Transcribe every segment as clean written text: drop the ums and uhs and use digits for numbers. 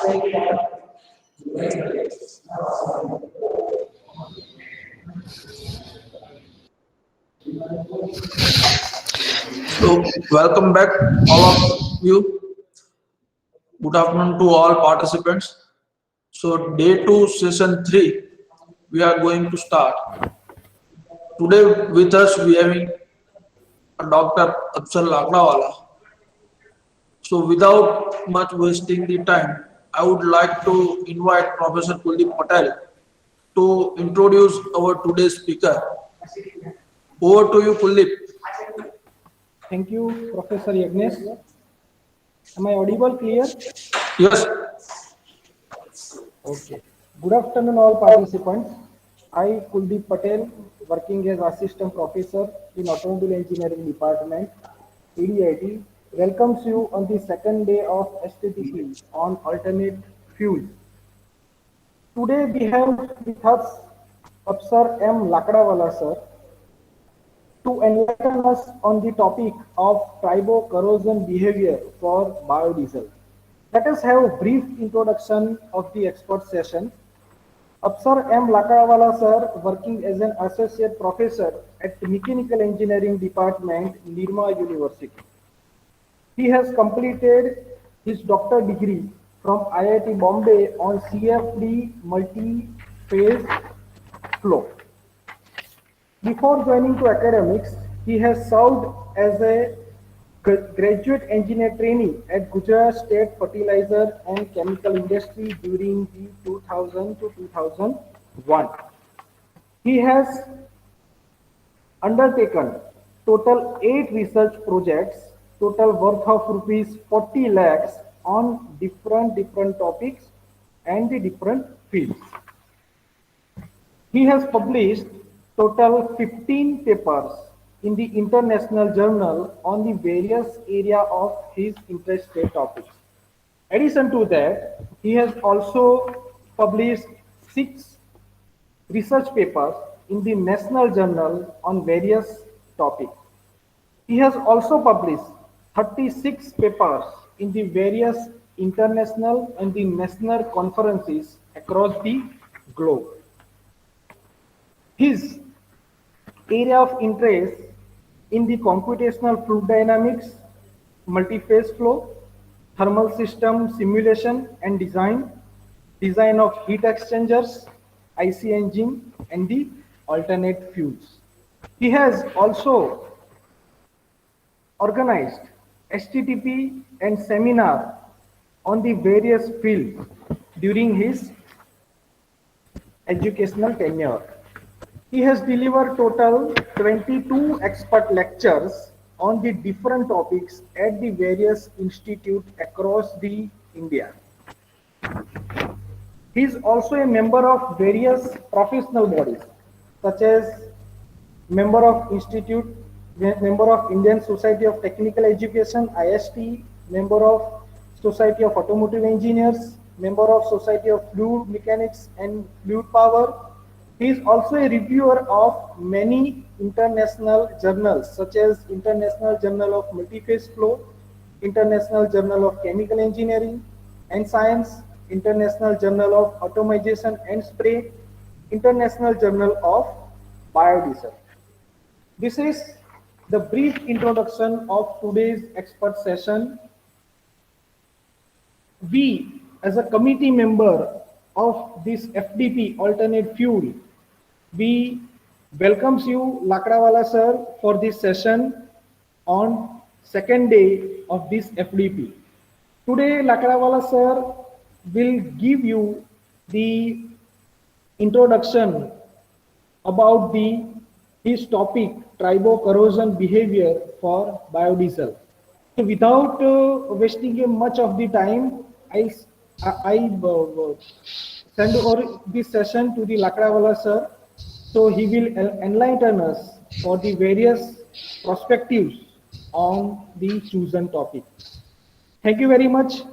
So, welcome back, all of you. Good afternoon to all participants. So, day two, session three, we are going to start. Today, with us, we having Dr. Afsal Lagrawala. So, without much wasting the time, I would like to invite Professor Kuldeep Patel to introduce our today's speaker. Over to you, Kuldeep. Thank you, Professor Yagnesh. Am I audible clear? Yes. Okay. Good afternoon, all participants. I, Kuldeep Patel, working as Assistant Professor in Automobile Engineering Department, ADIT, welcomes you on the second day of STTP on alternate fuels. Today we have with us Afsar M. Lakdawala sir to enlighten us on the topic of tribo-corrosion behavior for biodiesel. Let us have a brief introduction of the expert session. Afsar M. Lakdawala sir, working as an associate professor at the Mechanical Engineering Department, Nirma University. He has completed his doctor degree from IIT Bombay on CFD multi-phase flow. Before joining to academics, he has served as a graduate engineer trainee at Gujarat State Fertilizer and Chemical Industry during the 2000 to 2001. He has undertaken total 8 research projects, total worth of rupees 40 lakhs on different topics and the different fields. He has published total 15 papers in the international journal on the various area of his interested topics. Addition to that, he has also published 6 research papers in the national journal on various topics. He has also published 36 papers in the various international and the national conferences across the globe. His area of interest in the computational fluid dynamics, multi-phase flow, thermal system simulation and design, design of heat exchangers, IC engine, and the alternate fuels. He has also organized STTP and seminar on the various fields during his educational tenure. He has delivered total 22 expert lectures on the different topics at the various institutes across the India. He is also a member of various professional bodies such as member of Institute, member of Indian Society of Technical Education, IST, member of Society of Automotive Engineers, member of Society of Fluid Mechanics and Fluid Power. He is also a reviewer of many international journals such as International Journal of Multi-Phase Flow, International Journal of Chemical Engineering and Science, International Journal of Automation and Spray, International Journal of Biodiesel. This is the brief introduction of today's expert session. We, as a committee member of this FDP alternate fuel, we welcomes you, Lakdawala sir, for this session on second day of this FDP. Today, Lakdawala sir will give you the introduction about his topic, tribo-corrosion behavior for biodiesel. So without wasting much of the time, I send over this session to the Lakdawala sir, so he will enlighten us for the various perspectives on the chosen topic. Thank you very much.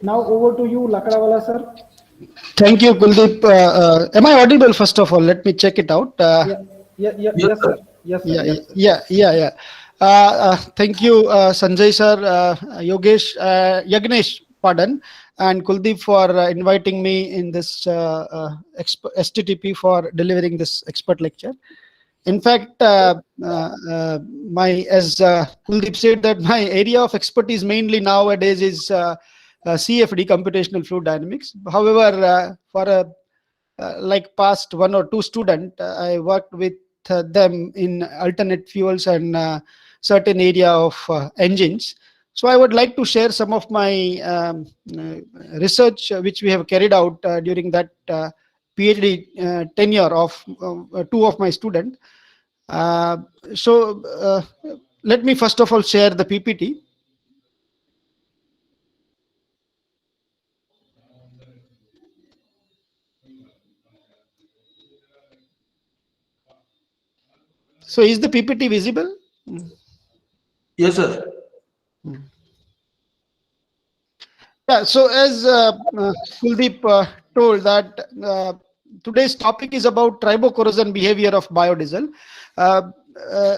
Now over to you, Lakdawala sir. Thank you, Kuldeep. Am I audible? First of all, let me check it out. Yes, sir. Yes, sir. Yeah. Thank you, Sanjay sir, Yogesh, Yagnesh. Pardon, and Kuldeep for inviting me in this STTP for delivering this expert lecture. In fact, my as Kuldeep said that my area of expertise mainly nowadays is CFD, computational fluid dynamics. However, for a like past 1 or 2 student, I worked with them in alternate fuels and certain area of engines. So I would like to share some of my research which we have carried out during that PhD tenure of 2 of my students. Uh, so let me first of all share the PPT. So is the PPT visible? Yes, sir. Yeah, so as Kuldeep told that today's topic is about tribocorrosion behavior of biodiesel. Uh, uh,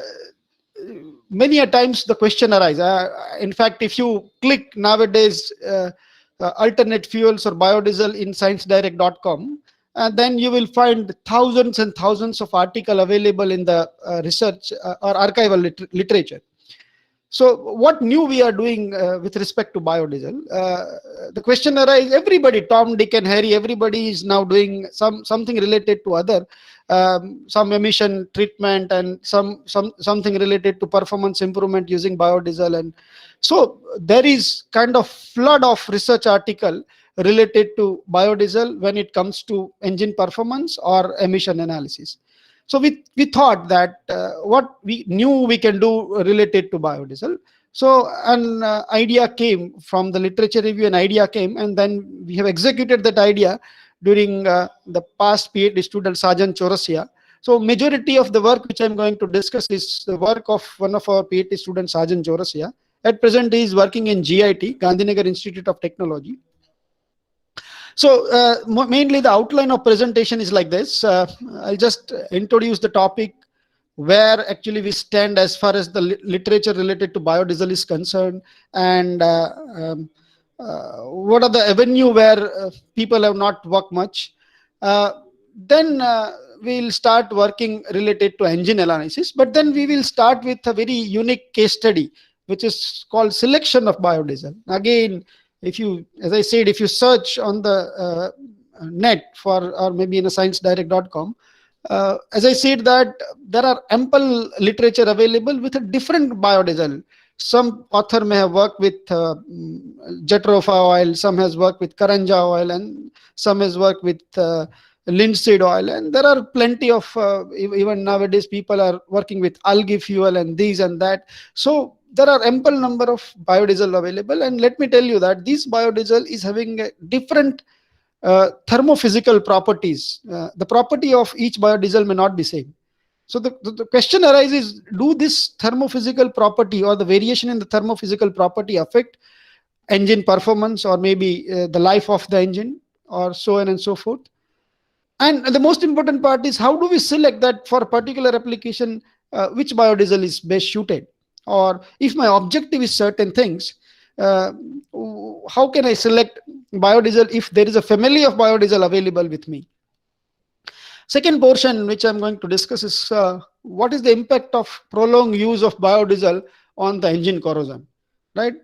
Many a times the question arises. In fact, if you click nowadays alternate fuels or biodiesel in sciencedirect.com, and then you will find thousands and thousands of articles available in the research or archival literature. So what new we are doing with respect to biodiesel? The question arises, everybody, Tom, Dick and Harry, everybody is now doing something related to other, some emission treatment and something related to performance improvement using biodiesel. And so there is kind of flood of research article related to biodiesel when it comes to engine performance or emission analysis. So we thought that what we knew we can do related to biodiesel. So an idea came from the literature review, an idea came, and then we have executed that idea during the past PhD student Sajan Chaurasia. So majority of the work which I'm going to discuss is the work of one of our PhD students, Sajan Chaurasia. At present, he is working in GIT, Gandhinagar Institute of Technology. So mainly the outline of presentation is like this. I'll just introduce the topic, where actually we stand as far as the literature related to biodiesel is concerned, and what are the avenue where people have not worked much. Then we'll start working related to engine analysis, but then we will start with a very unique case study, which is called selection of biodiesel. Again, if you, as I said, if you search on the net for, or maybe in a sciencedirect.com, as I said that there are ample literature available with a different biodiesel. Some author may have worked with Jatropha oil, some has worked with Karanja oil, and some has worked with linseed oil. And there are plenty of, even nowadays people are working with algae fuel and these and that. So there are ample number of biodiesel available. And let me tell you that this biodiesel is having a different thermophysical properties. The property of each biodiesel may not be same. So the question arises, do this thermophysical property or the variation in the thermophysical property affect engine performance, or maybe the life of the engine, or so on and so forth? And the most important part is, how do we select that for a particular application, which biodiesel is best suited? Or if my objective is certain things, how can I select biodiesel if there is a family of biodiesel available with me? Second portion which I'm going to discuss is what is the impact of prolonged use of biodiesel on the engine corrosion, right?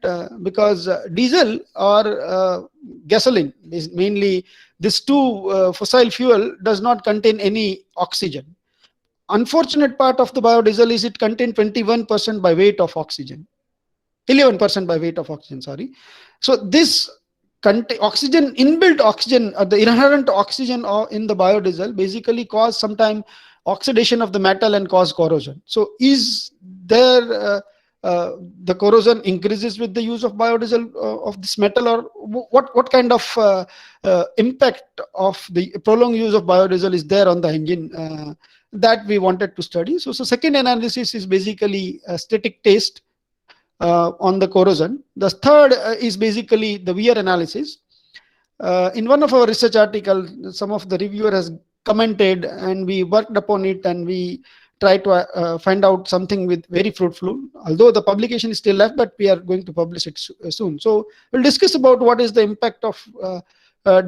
Because diesel or gasoline is mainly, this two fossil fuel does not contain any oxygen. Unfortunate part of the biodiesel is it contains 21% by weight of oxygen, 11% by weight of oxygen, sorry. So this oxygen, inbuilt oxygen, or the inherent oxygen in the biodiesel basically cause sometime oxidation of the metal and cause corrosion. So is there the corrosion increases with the use of biodiesel of this metal, or what kind of impact of the prolonged use of biodiesel is there on the engine? That we wanted to study. So second analysis is basically a static test on the corrosion. The third is basically the wear analysis. In one of our research articles, some of the reviewer has commented, and we worked upon it, and we try to find out something with very fruitful, although the publication is still left, but we are going to publish it soon. So we'll discuss about what is the impact of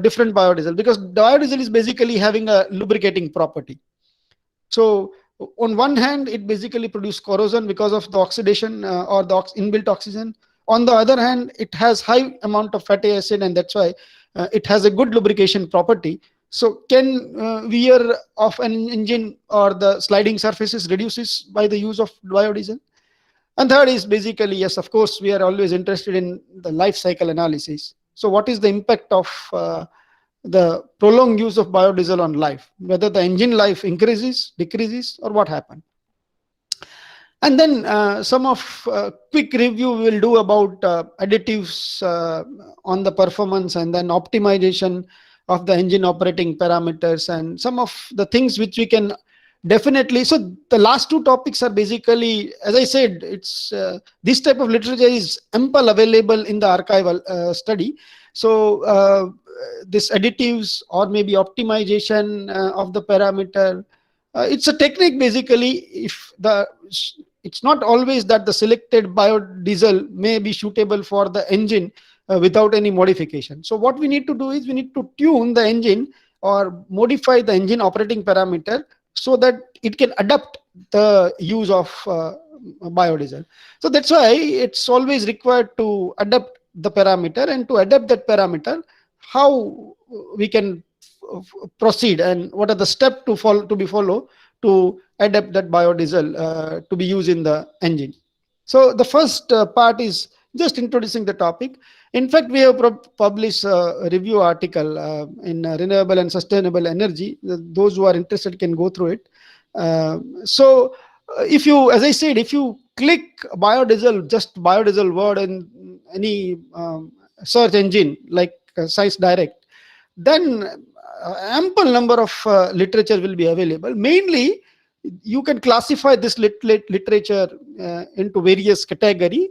different biodiesel, because biodiesel is basically having a lubricating property. So on one hand, it basically produces corrosion because of the oxidation or the inbuilt oxygen. On the other hand, it has high amount of fatty acid, and that's why it has a good lubrication property. So can wear of an engine or the sliding surfaces reduces by the use of biodiesel? And third is basically, yes, of course, we are always interested in the life cycle analysis. So what is the impact of the prolonged use of biodiesel on life, whether the engine life increases, decreases, or what happened? And then some of quick review we will do about additives on the performance, and then optimization of the engine operating parameters, and some of the things which we can definitely. So the last two topics are basically, as I said, it's this type of literature is ample available in the archival study. So this additives or maybe optimization of the parameter, it's a technique basically. If the it's not always that the selected biodiesel may be suitable for the engine without any modification. So what we need to do is we need to tune the engine or modify the engine operating parameter so that it can adapt the use of biodiesel. So that's why it's always required to adapt the parameter, and to adapt that parameter, how we can proceed and what are the steps to be followed to adapt that biodiesel to be used in the engine. So the first part is just introducing the topic. In fact, we have published a review article in Renewable and Sustainable Energy. Those who are interested can go through it. So if you, as I said, if you click biodiesel, just biodiesel word in any search engine like Science Direct, then ample number of literature will be available. Mainly, you can classify this literature into various categories.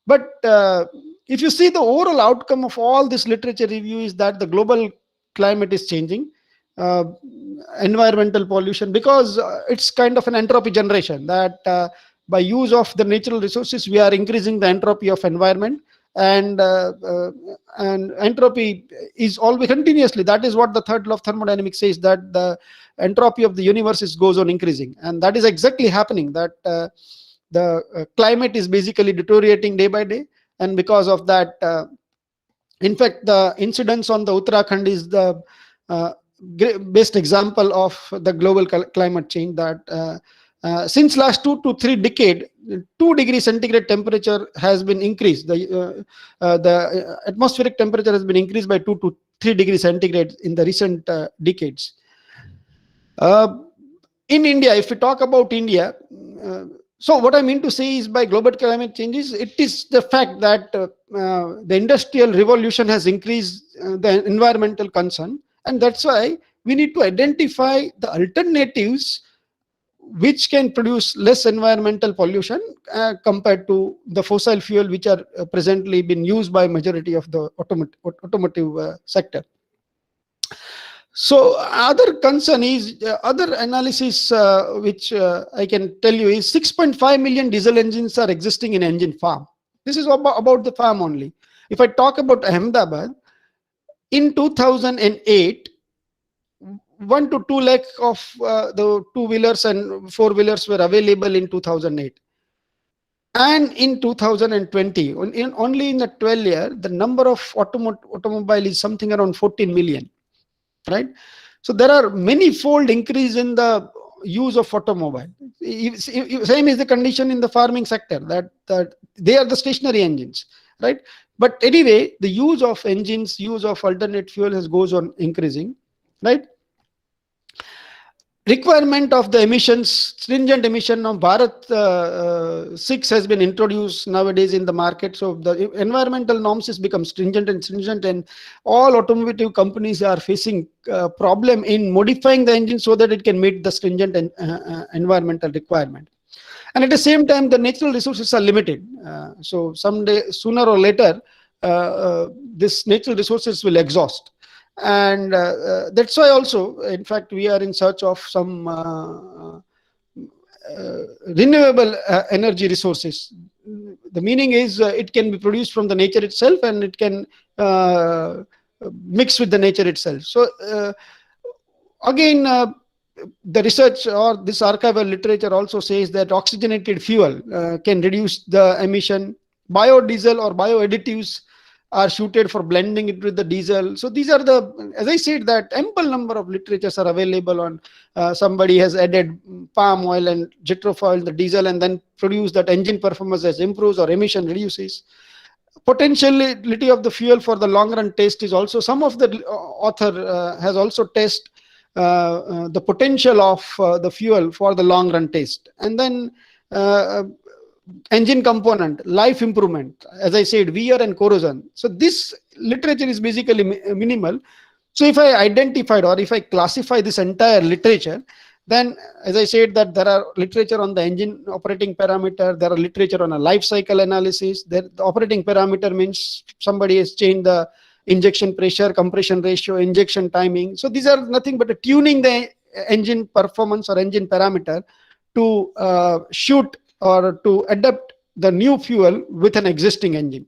But if you see the overall outcome of all this literature review is that the global climate is changing, environmental pollution, because it's kind of an entropy generation, that by use of the natural resources, we are increasing the entropy of environment. And entropy is always continuously. That is what the third law of thermodynamics says, that the entropy of the universe goes on increasing, and that is exactly happening. That the climate is basically deteriorating day by day, and because of that, in fact, the incidence on the Uttarakhand is the best example of the global climate change. That since last 2 to 3 decades, 2 degrees centigrade temperature has been increased. The atmospheric temperature has been increased by 2 to 3 degrees centigrade in the recent decades. In India, if we talk about India, so what I mean to say is, by global climate changes, it is the fact that the industrial revolution has increased the environmental concern, and that's why we need to identify the alternatives which can produce less environmental pollution compared to the fossil fuel which are presently being used by majority of the automotive sector. So other concern is other analysis which I can tell you is 6.5 million diesel engines are existing in engine farm. This is about the farm only. If I talk about Ahmedabad, in 2008, 1 to 2 lakh of the 2-wheelers and 4-wheelers were available in 2008. And in 2020, only in the 12 year, the number of automobile is something around 14 million, right? So there are many fold increase in the use of automobile. Same is the condition in the farming sector, that they are the stationary engines, right? But anyway, the use of engines, use of alternate fuel goes on increasing, right? Requirement of the emissions, stringent emission of Bharat 6 has been introduced nowadays in the market. So the environmental norms has become stringent, and all automotive companies are facing problem in modifying the engine so that it can meet the stringent environmental requirement. And at the same time, the natural resources are limited. So someday, sooner or later, this natural resources will exhaust. And that's why also, in fact, we are in search of some renewable energy resources. The meaning is it can be produced from the nature itself, and it can mix with the nature itself. So again, the research or this archival literature also says that oxygenated fuel can reduce the emission. Biodiesel or bioadditives are suited for blending it with the diesel. So these are the, as I said, that ample number of literatures are available on somebody has added palm oil and jet oil, the diesel, and then produced that engine performance as improves or emission reduces. Potentiality of the fuel for the long run test is also, some of the author has also tested the potential of the fuel for the long run test. And then engine component, life improvement, as I said, wear and corrosion. So this literature is basically minimal. So if I identified or if I classify this entire literature, then as I said that there are literature on the engine operating parameter, there are literature on a life cycle analysis. The operating parameter means somebody has changed the injection pressure, compression ratio, injection timing. So these are nothing but tuning the engine performance or engine parameter to shoot or to adapt the new fuel with an existing engine.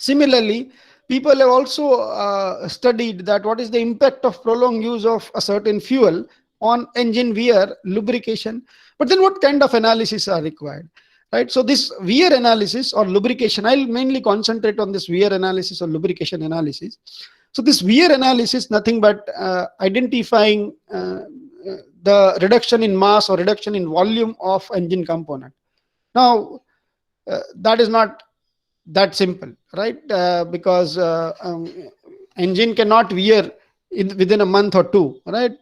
Similarly, people have also studied that what is the impact of prolonged use of a certain fuel on engine wear, lubrication. But then what kind of analysis are required? Right, so this wear analysis or lubrication, I'll mainly concentrate on this wear analysis or lubrication analysis. So this wear analysis, nothing but identifying the reduction in mass or reduction in volume of engine component. Now, that is not that simple, right? Because engine cannot wear within a month or two, right?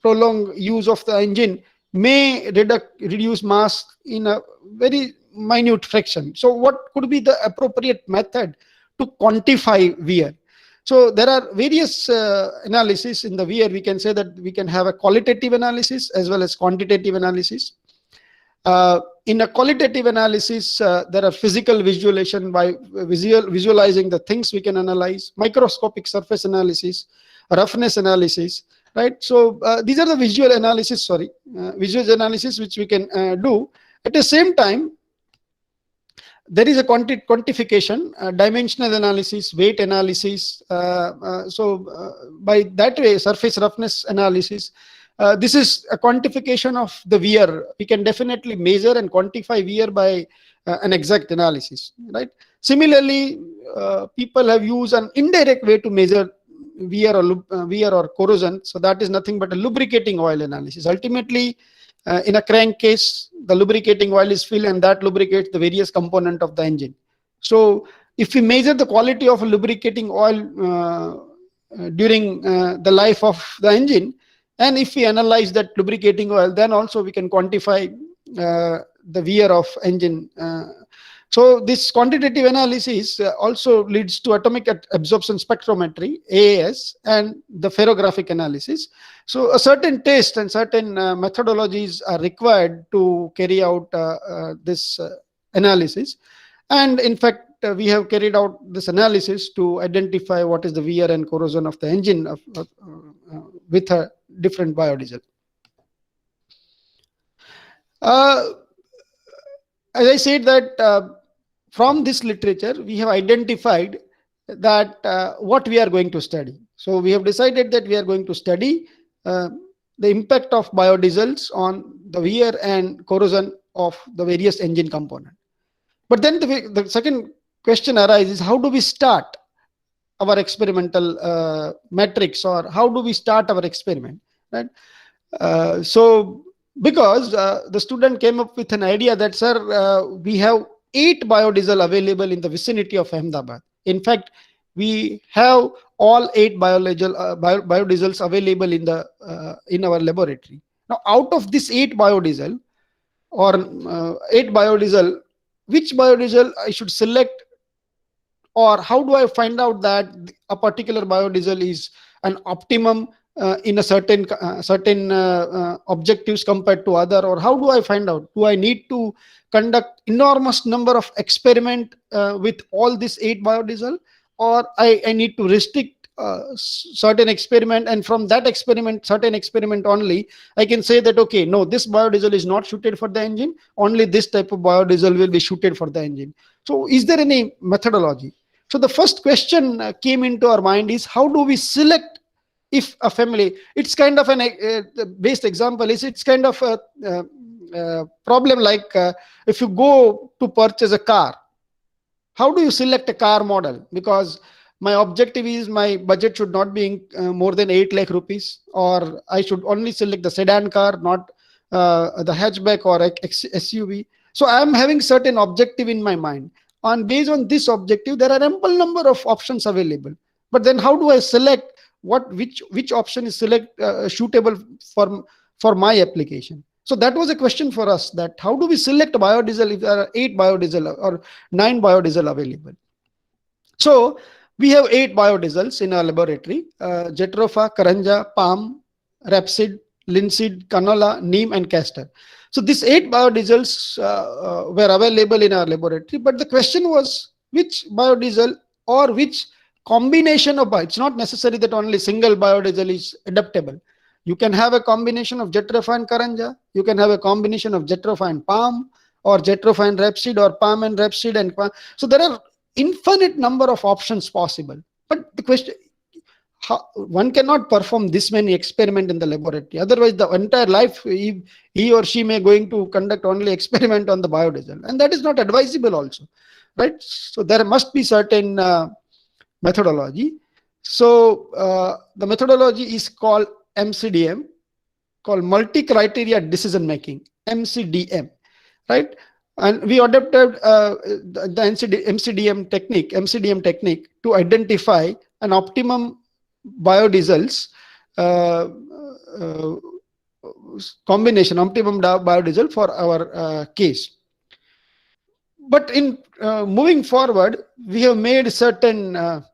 Prolonged use of the engine may reduce mass in a very minute fraction. So what could be the appropriate method to quantify wear? So there are various analysis in the wear. We can say that we can have a qualitative analysis as well as quantitative analysis. In a qualitative analysis, there are physical visualization by visualizing the things we can analyze, microscopic surface analysis, roughness analysis, right? So these are the visual analysis which we can do. At the same time, there is a quantification, dimensional analysis, weight analysis. By that way, surface roughness analysis. This is a quantification of the wear. We can definitely measure and quantify wear by an exact analysis, right? Similarly, people have used an indirect way to measure wear or corrosion. So that is nothing but a lubricating oil analysis. Ultimately, in a crankcase, the lubricating oil is filled and that lubricates the various component of the engine. So if we measure the quality of a lubricating oil during the life of the engine, and if we analyze that lubricating oil, then also we can quantify the wear of engine. So this quantitative analysis also leads to atomic absorption spectrometry, AAS, and the ferrographic analysis. So a certain test and certain methodologies are required to carry out this analysis. And in fact, we have carried out this analysis to identify what is the wear and corrosion of the engine with a different biodiesel. As I said that from this literature, we have identified that what we are going to study. So we have decided that we are going to study the impact of biodiesels on the wear and corrosion of the various engine component. But then the second question arises, how do we start our experimental metrics, or how do we start our experiment, right? So because the student came up with an idea that, sir, we have 8 biodiesel available in the vicinity of Ahmedabad. In fact, we have all 8 biodiesels available in our laboratory. Now, out of this 8 biodiesel, which biodiesel I should select, or how do I find out that a particular biodiesel is an optimum in a certain objectives compared to other, or how do I find out? Do I need to conduct enormous number of experiment with all these 8 biodiesel, or I need to restrict certain experiment, and from that experiment, certain experiment only, I can say that, okay, no, this biodiesel is not suited for the engine, only this type of biodiesel will be suited for the engine. So is there any methodology? So the first question came into our mind is, how do we select if a family, it's kind of an based example is, it's kind of a problem like if you go to purchase a car, how do you select a car model? Because my objective is my budget should not be more than 8 lakh rupees, or I should only select the sedan car, not the hatchback or SUV. So I am having certain objective in my mind, and based on this objective there are ample number of options available. But then how do I select which option is suitable for my application? So that was a question for us, that how do we select biodiesel if there are 8 biodiesel or 9 biodiesel available? So we have 8 biodiesels in our laboratory: Jatropha, Karanja, palm, rapeseed, linseed, canola, neem, and castor. So these 8 biodiesels were available in our laboratory, but the question was which biodiesel or which combination of it's not necessary that only single biodiesel is adaptable. You can have a combination of Jatropha and Karanja. You can have a combination of Jatropha and palm, or Jatropha and rapeseed, or palm and rapeseed and palm. So there are infinite number of options possible. But the question, one cannot perform this many experiments in the laboratory. Otherwise, the entire life he or she may going to conduct only experiment on the biodiesel, and that is not advisable also, right? So there must be certain methodology. So the methodology is called MCDM, called multi-criteria decision making, MCDM, right? And we adopted the MCDM technique to identify an optimum biodiesels combination, optimum biodiesel for our case. But in moving forward, we have made certain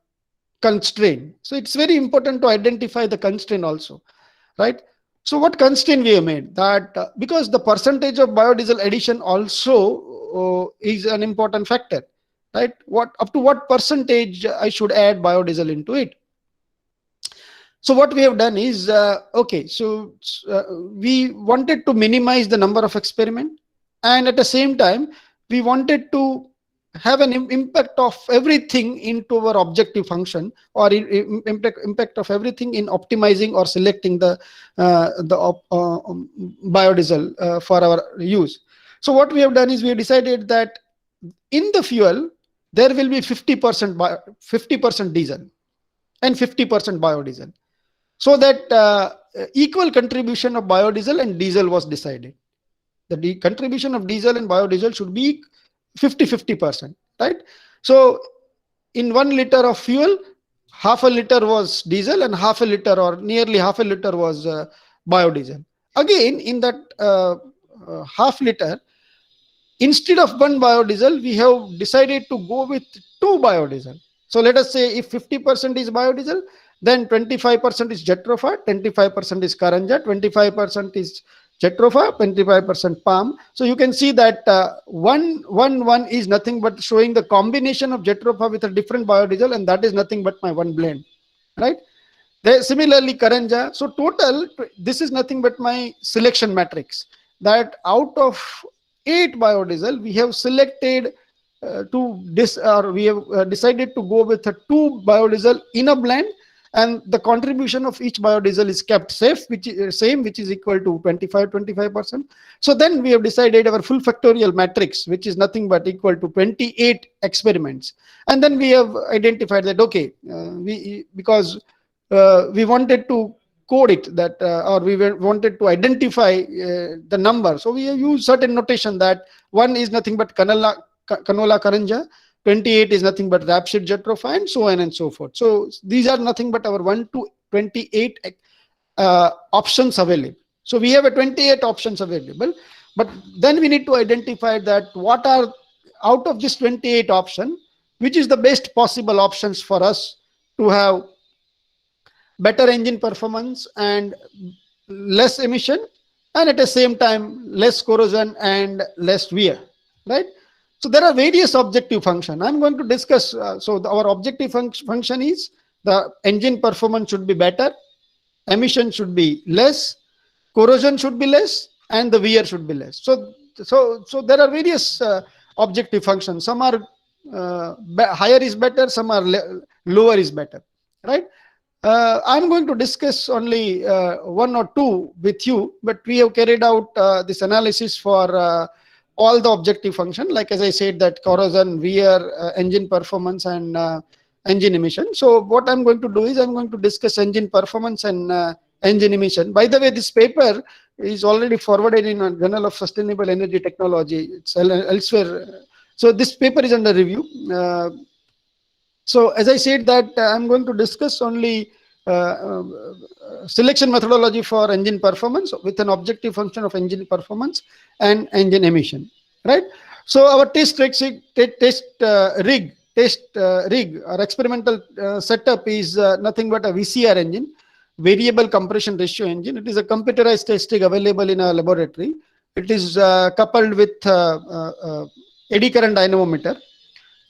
constraint. So it's very important to identify the constraint also, right? So what constraint we have made? That because the percentage of biodiesel addition also is an important factor, right? Up to what percentage I should add biodiesel into it? So what we have done is, okay, so we wanted to minimize the number of experiment, and at the same time, we wanted to have an impact of everything into our objective function, or impact of everything in optimizing or selecting the biodiesel for our use. So what we have done is, we have decided that in the fuel there will be 50% diesel and 50% biodiesel, so that equal contribution of biodiesel and diesel was decided. The contribution of diesel and biodiesel should be 50-50%, right? So in 1 liter of fuel, half a liter was diesel and half a liter, or nearly half a liter, was biodiesel. Again, in that half liter, instead of 1 biodiesel, we have decided to go with 2 biodiesel. So let us say if 50% is biodiesel, then 25% is Jatropha, 25% is Karanja, 25% is Jatropha, 25% palm. So you can see that 1 is nothing but showing the combination of Jatropha with a different biodiesel, and that is nothing but my 1 blend, right? Similarly, Karanja. So total, this is nothing but my selection matrix, that out of 8 biodiesel, we have selected we have decided to go with a 2 biodiesel in a blend, and the contribution of each biodiesel is kept which is equal to 25%. So then we have decided our full factorial matrix, which is nothing but equal to 28 experiments. And then we have identified that, okay, because we wanted to code it, that or we wanted to identify the number, so we have used certain notation, that 1 is nothing but canola Karanja, 28 is nothing but rapeseed Jatropha, and so on and so forth. So these are nothing but our 1 to 28 options available. So we have a 28 options available, but then we need to identify that what are out of this 28 option, which is the best possible options for us to have better engine performance and less emission, and at the same time less corrosion and less wear, right? So there are various objective function. I'm going to discuss. So our objective function is the engine performance should be better, emission should be less, corrosion should be less, and the wear should be less. So there are various objective functions. Some are higher is better, some are lower is better, right? I'm going to discuss only one or two with you, but we have carried out this analysis for all the objective function, like as I said, that corrosion, wear, engine performance, and engine emission. So what I'm going to do is I'm going to discuss engine performance and engine emission. By the way, this paper is already forwarded in a Journal of Sustainable Energy Technology. It's elsewhere. So this paper is under review. So as I said that I'm going to discuss only selection methodology for engine performance with an objective function of engine performance and engine emission, right? So our test rig or experimental setup is nothing but a VCR engine, variable compression ratio engine. It is a computerized test rig available in a laboratory. It is coupled with eddy current dynamometer.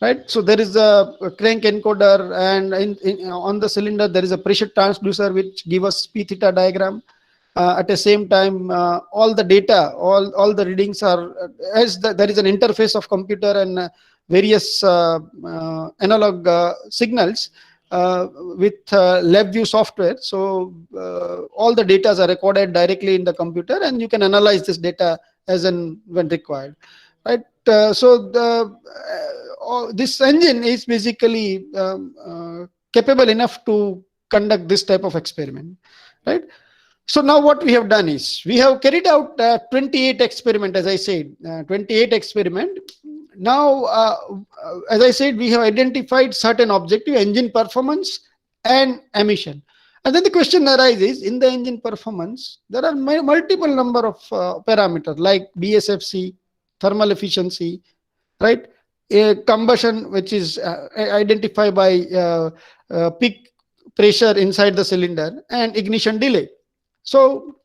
Right, so there is a crank encoder, and on the cylinder there is a pressure transducer which gives us P theta diagram. At the same time, all the data, all the readings are there is an interface of computer and various analog signals with LabVIEW software. So all the data are recorded directly in the computer, and you can analyze this data as and when required. Right, this engine is basically capable enough to conduct this type of experiment, right? So now what we have done is we have carried out 28 experiment, as I said, 28 experiment. Now, as I said, we have identified certain objective: engine performance and emission. And then the question arises, in the engine performance, there are multiple number of parameters like BSFC, thermal efficiency, right? A combustion, which is identified by peak pressure inside the cylinder, and ignition delay. So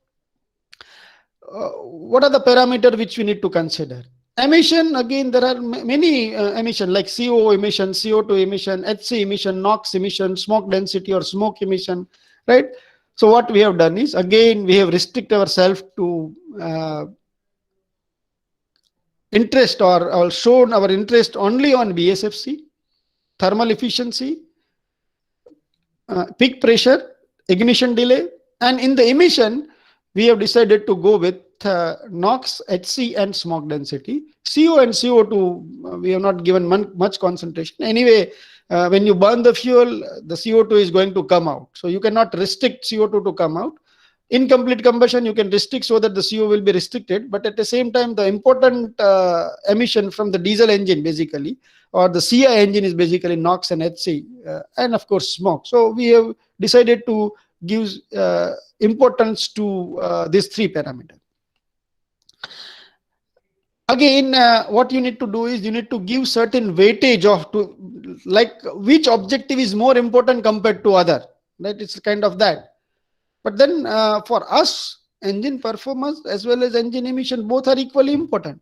what are the parameters which we need to consider? Emission, again, there are many emission like CO emission, CO2 emission, HC emission, NOx emission, smoke density or smoke emission, right? So what we have done is, again, we have restricted ourselves to interest or shown our interest only on BSFC, thermal efficiency, peak pressure, ignition delay, and in the emission, we have decided to go with NOx, HC, and smoke density. CO and CO2, we have not given much concentration. Anyway, when you burn the fuel, the CO2 is going to come out. So you cannot restrict CO2 to come out. Incomplete combustion, you can restrict so that the CO will be restricted, but at the same time, the important emission from the diesel engine basically, or the CI engine, is basically NOx and HC, and of course smoke. So we have decided to give importance to these three parameters. Again, what you need to do is you need to give certain weightage like which objective is more important compared to other, right? It's kind of that. But then for us, engine performance as well as engine emission, both are equally important.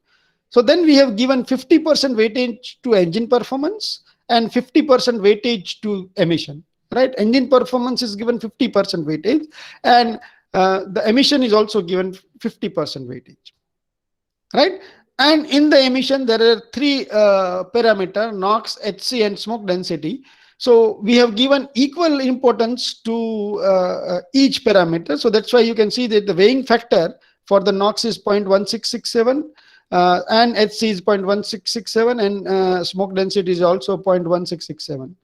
So then we have given 50% weightage to engine performance and 50% weightage to emission, right? Engine performance is given 50% weightage, and the emission is also given 50% weightage, right? And in the emission, there are three parameters: NOx, HC, and smoke density. So we have given equal importance to each parameter. So that's why you can see that the weighing factor for the NOx is 0.1667 and HC is 0.1667, and smoke density is also 0.1667.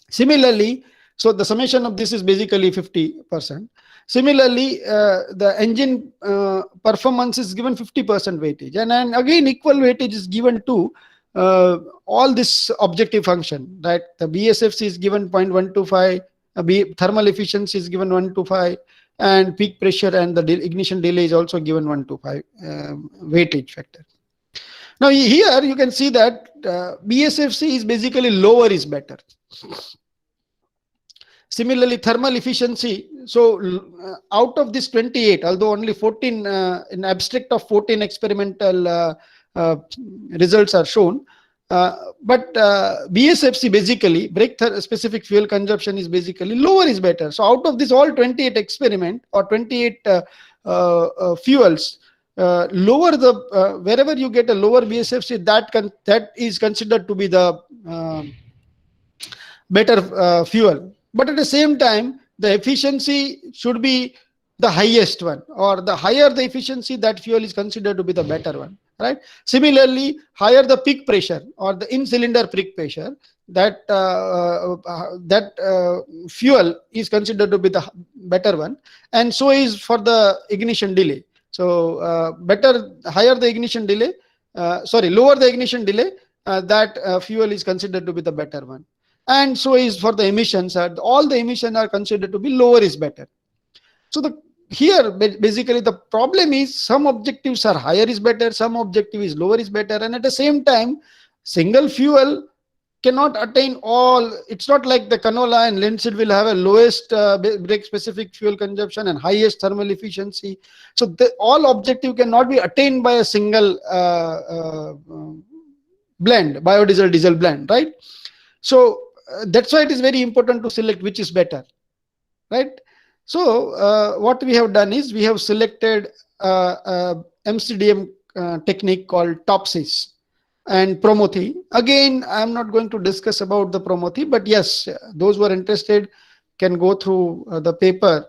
Similarly, so the summation of this is basically 50%. Similarly, the engine performance is given 50% weightage, and again equal weightage is given to all this objective function, right? The BSFC is given 0.125, thermal efficiency is given 125, and peak pressure and the ignition delay is also given 125 weightage factor. Now here you can see that BSFC is basically lower is better. Similarly, thermal efficiency. So out of this 28, although only 14 in abstract of 14 experimental results are shown, But BSFC basically, specific fuel consumption is basically lower is better. So out of this all 28 experiment or 28 fuels, lower the wherever you get a lower BSFC, that is considered to be the better fuel. But at the same time, the efficiency should be the highest one, or the higher the efficiency, that fuel is considered to be the better one, right? Similarly, higher the peak pressure or the in-cylinder peak pressure, that fuel is considered to be the better one, and so is for the ignition delay. So higher the ignition delay, lower the ignition delay, that fuel is considered to be the better one. And so is for the emissions. All the emissions are considered to be lower is better. So here basically the problem is some objectives are higher is better, some objective is lower is better, and at the same time, single fuel cannot attain all. It's not like the canola and linseed will have a lowest brake specific fuel consumption and highest thermal efficiency. So all objective cannot be attained by a single blend, biodiesel diesel blend, right? So that's why it is very important to select which is better, right? So what we have done is we have selected MCDM technique called TOPSIS and Promothi. Again, I'm not going to discuss about the Promothi, but yes, those who are interested can go through the paper,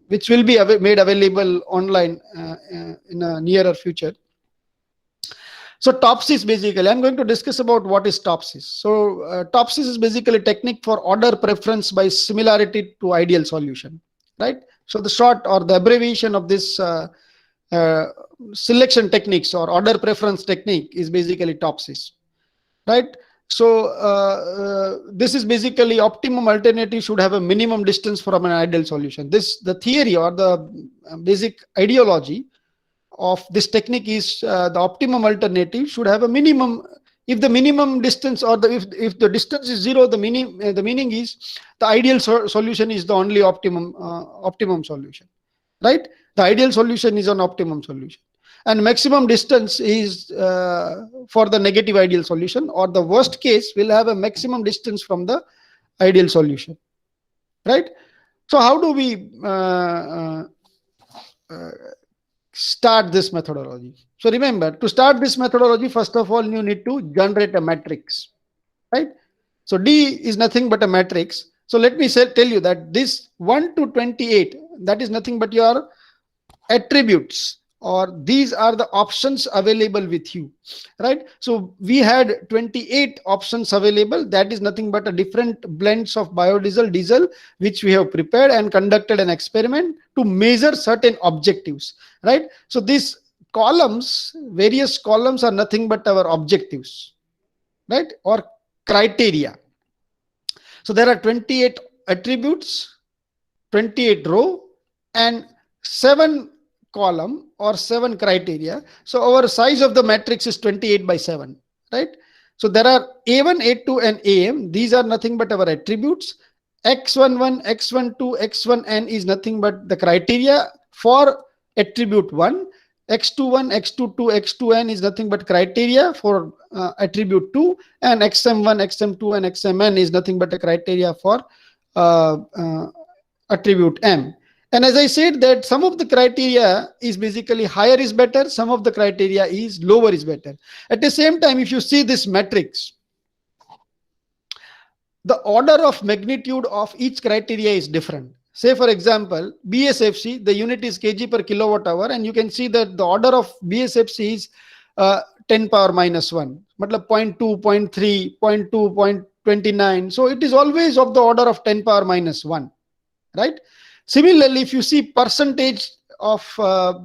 which will be made available online in a nearer future. So TOPSIS, basically, I'm going to discuss about what is TOPSIS. So TOPSIS is basically a technique for order preference by similarity to ideal solution, right? So the short or the abbreviation of this selection techniques or order preference technique is basically TOPSIS, right? So this is basically optimum alternative should have a minimum distance from an ideal solution. The theory or the basic ideology of this technique is the optimum alternative should have a minimum. If the minimum distance or if the distance is zero, the meaning is the ideal solution is the only optimum solution, right? The ideal solution is an optimum solution, and maximum distance is for the negative ideal solution, or the worst case will have a maximum distance from the ideal solution, right? So how do we start this methodology? So remember, to start this methodology, first of all, you need to generate a matrix, right? So D is nothing but a matrix. So let me tell you that this 1 to 28, that is nothing but your attributes, or these are the options available with you, right? So we had 28 options available. That is nothing but a different blends of biodiesel, diesel, which we have prepared and conducted an experiment to measure certain objectives, right? So these columns, various columns, are nothing but our objectives, right, or criteria. So there are 28 attributes, 28 row, and 7 column or 7 criteria. So our size of the matrix is 28 by 7, right? So there are A1, A2, and AM. These are nothing but our attributes. X11, X12, X1n is nothing but the criteria for attribute 1. X21, X22, X2n is nothing but criteria for attribute 2, and XM1, XM2, and XMn is nothing but a criteria for attribute M. And as I said, that some of the criteria is basically higher is better, some of the criteria is lower is better. At the same time, if you see this matrix, the order of magnitude of each criteria is different. Say for example, BSFC, the unit is kg per kilowatt hour, and you can see that the order of BSFC is 10 power minus 1, matlab 0.2, 0.3, 0.2, 0.29. So it is always of the order of 10 power minus 1, right? Similarly, if you see percentage of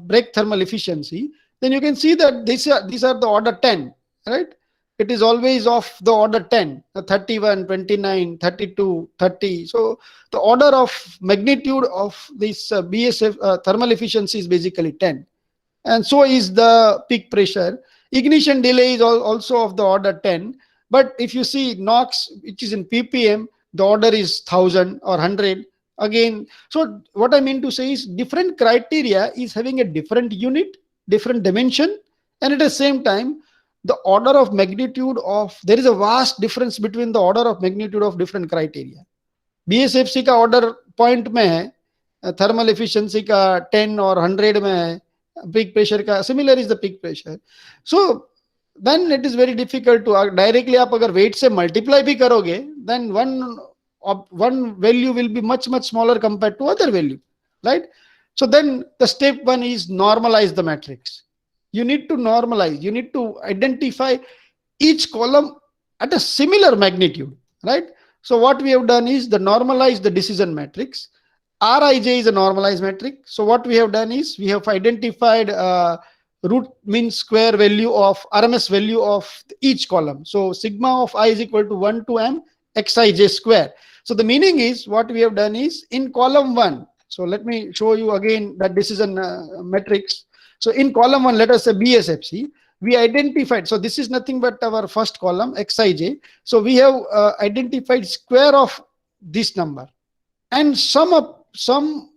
brake thermal efficiency, then you can see that these are the order 10, right? It is always of the order 10, 31, 29, 32, 30. So the order of magnitude of this BSF thermal efficiency is basically 10. And so is the peak pressure. Ignition delay is also of the order 10. But if you see NOx, which is in ppm, the order is 1000 or 100. Again, so what I mean to say is different criteria is having a different unit, different dimension, and at the same time, the order of magnitude of, there is a vast difference between the order of magnitude of different criteria. BSFC का order point में है, thermal efficiency का 10 और 100 में है, peak pressure का similar is the peak pressure. So then it is very difficult to directly, आप अगर weight से multiply भी करोगे, then one value will be much smaller compared to other value, right? So then the step one is normalize the matrix. You need to normalize, you need to identify each column at a similar magnitude, right? So what we have done is the normalize the decision matrix. Rij is a normalized matrix. So what we have done is we have identified root mean square value of RMS value of each column. So sigma of I is equal to 1 to m xij square. So the meaning is what we have done is in column 1. So let me show you again that decision matrix. So in column 1, let us say BSFC, we identified, so this is nothing but our first column xij. So we have identified square of this number and sum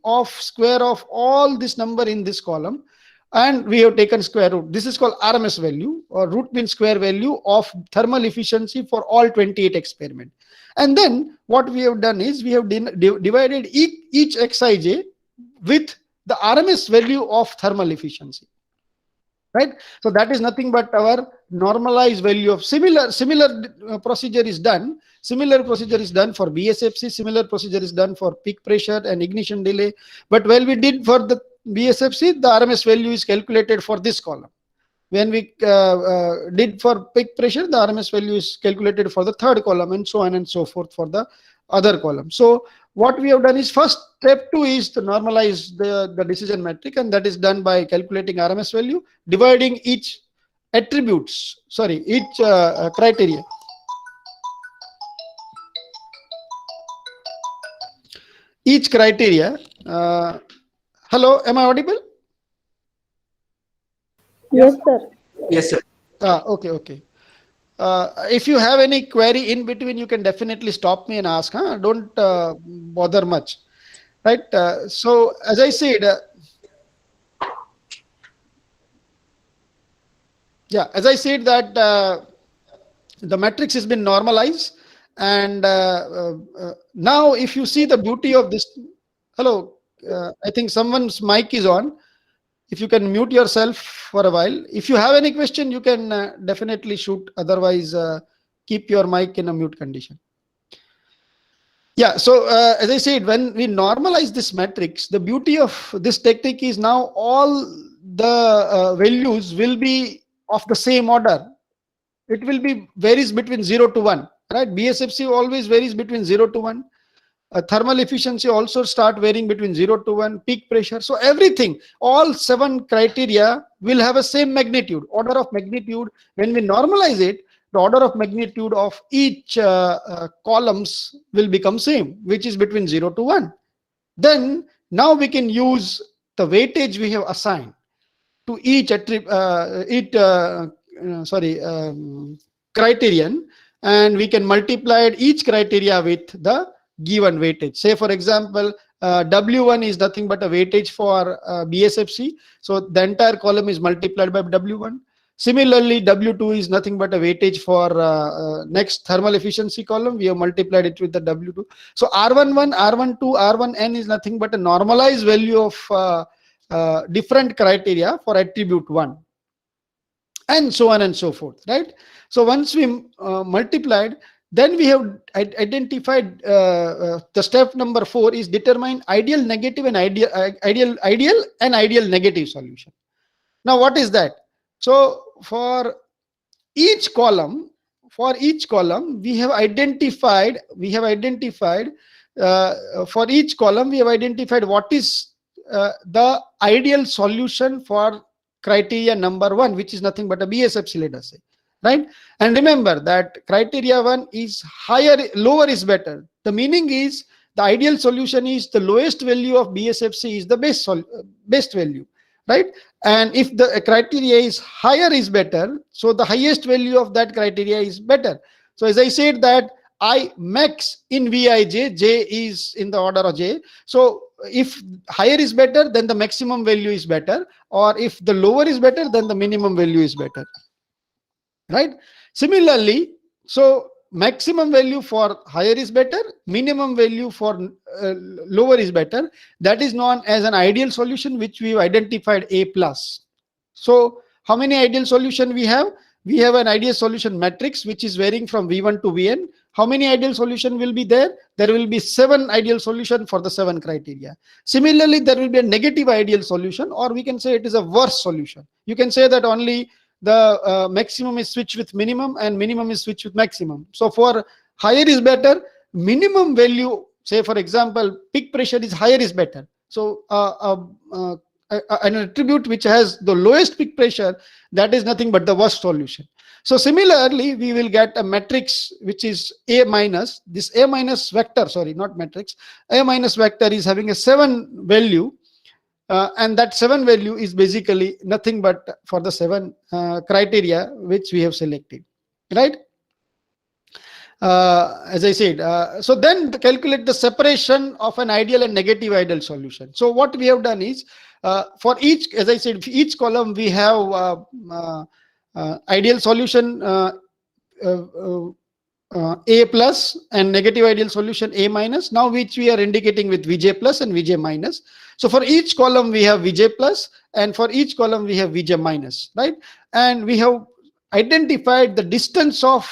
of square of all this number in this column, and we have taken square root. This is called RMS value, or root mean square value of thermal efficiency for all 28 experiment. And then what we have done is we have divided each xij with the RMS value of thermal efficiency, right? So that is nothing but our normalized value of similar procedure is done. Similar procedure is done for BSFC, similar procedure is done for peak pressure and ignition delay. But when we did for the BSFC, the RMS value is calculated for this column. When we did for peak pressure, the RMS value is calculated for the third column, and so on and so forth for the other column. So what we have done is first step 2 is to normalize the decision matrix, and that is done by calculating RMS value, dividing each attributes, each criteria. Each criteria. Hello, am I audible? Yes, sir. Yes, sir. Okay. If you have any query in between, you can definitely stop me and ask. Don't bother much, right? So as I said, as I said that the matrix has been normalized, and now if you see the beauty of this, hello, I think someone's mic is on. If you can mute yourself for a while. If you have any question, you can definitely shoot. Otherwise, keep your mic in a mute condition. Yeah, so as I said, when we normalize this matrix, the beauty of this technique is now all the values will be of the same order. It will be varies between 0 to 1, right? BSFC always varies between 0 to 1. Thermal efficiency also start varying between 0 to 1, peak pressure. So everything, all 7 criteria will have a same magnitude, order of magnitude. When we normalize it, the order of magnitude of each columns will become same, which is between 0 to 1. Then now we can use the weightage we have assigned to each criterion, and we can multiply each criteria with the given weightage. Say for example, W1 is nothing but a weightage for BSFC. So the entire column is multiplied by W1. Similarly, W2 is nothing but a weightage for next thermal efficiency column. We have multiplied it with the W2. So R11, R12, R1n is nothing but a normalized value of different criteria for attribute 1. And so on and so forth, right? So once we multiplied, then we have identified the step number 4 is determine ideal negative and ideal negative solution. Now what is that? So for each column we have identified for each column we have identified what is the ideal solution for criteria number 1, which is nothing but a BSFC, let us say. Right? And remember that criteria 1 is higher, lower is better. The meaning is the ideal solution is the lowest value of BSFC is the best value, right? And if the criteria is higher is better, so the highest value of that criteria is better. So as I said that I max in Vij, J is in the order of J. So if higher is better, then the maximum value is better, or if the lower is better, then the minimum value is better. right? Similarly, so maximum value for higher is better, minimum value for lower is better. That is known as an ideal solution, which we've identified A plus. So how many ideal solution we have? We have an ideal solution matrix which is varying from V1 to Vn. How many ideal solution will be there? There will be 7 ideal solution for the 7 criteria. Similarly, there will be a negative ideal solution, or we can say it is a worse solution. You can say that only the maximum is switched with minimum and minimum is switched with maximum. So for higher is better, minimum value, say for example, peak pressure is higher is better. So an attribute which has the lowest peak pressure, that is nothing but the worst solution. So similarly, we will get a matrix which is A minus. This A minus vector, sorry, not matrix, A minus vector is having a 7 value, and that 7 value is basically nothing but for the 7 criteria which we have selected, right? As I said, so then calculate the separation of an ideal and negative ideal solution. So what we have done is, for each, as I said, each column we have ideal solution A plus and negative ideal solution A minus, now which we are indicating with Vj plus and Vj minus. So for each column we have Vj plus, and for each column we have Vj minus, right? And we have identified the distance of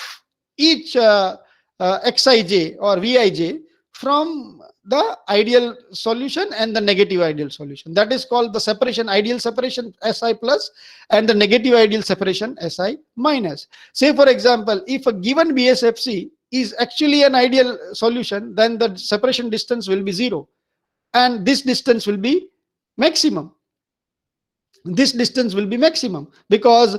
each Xij or Vij from the ideal solution and the negative ideal solution. That is called the separation, ideal separation Si plus and the negative ideal separation Si minus. Say for example, if a given BSFC is actually an ideal solution, then the separation distance will be 0 and this distance will be maximum. This distance will be maximum because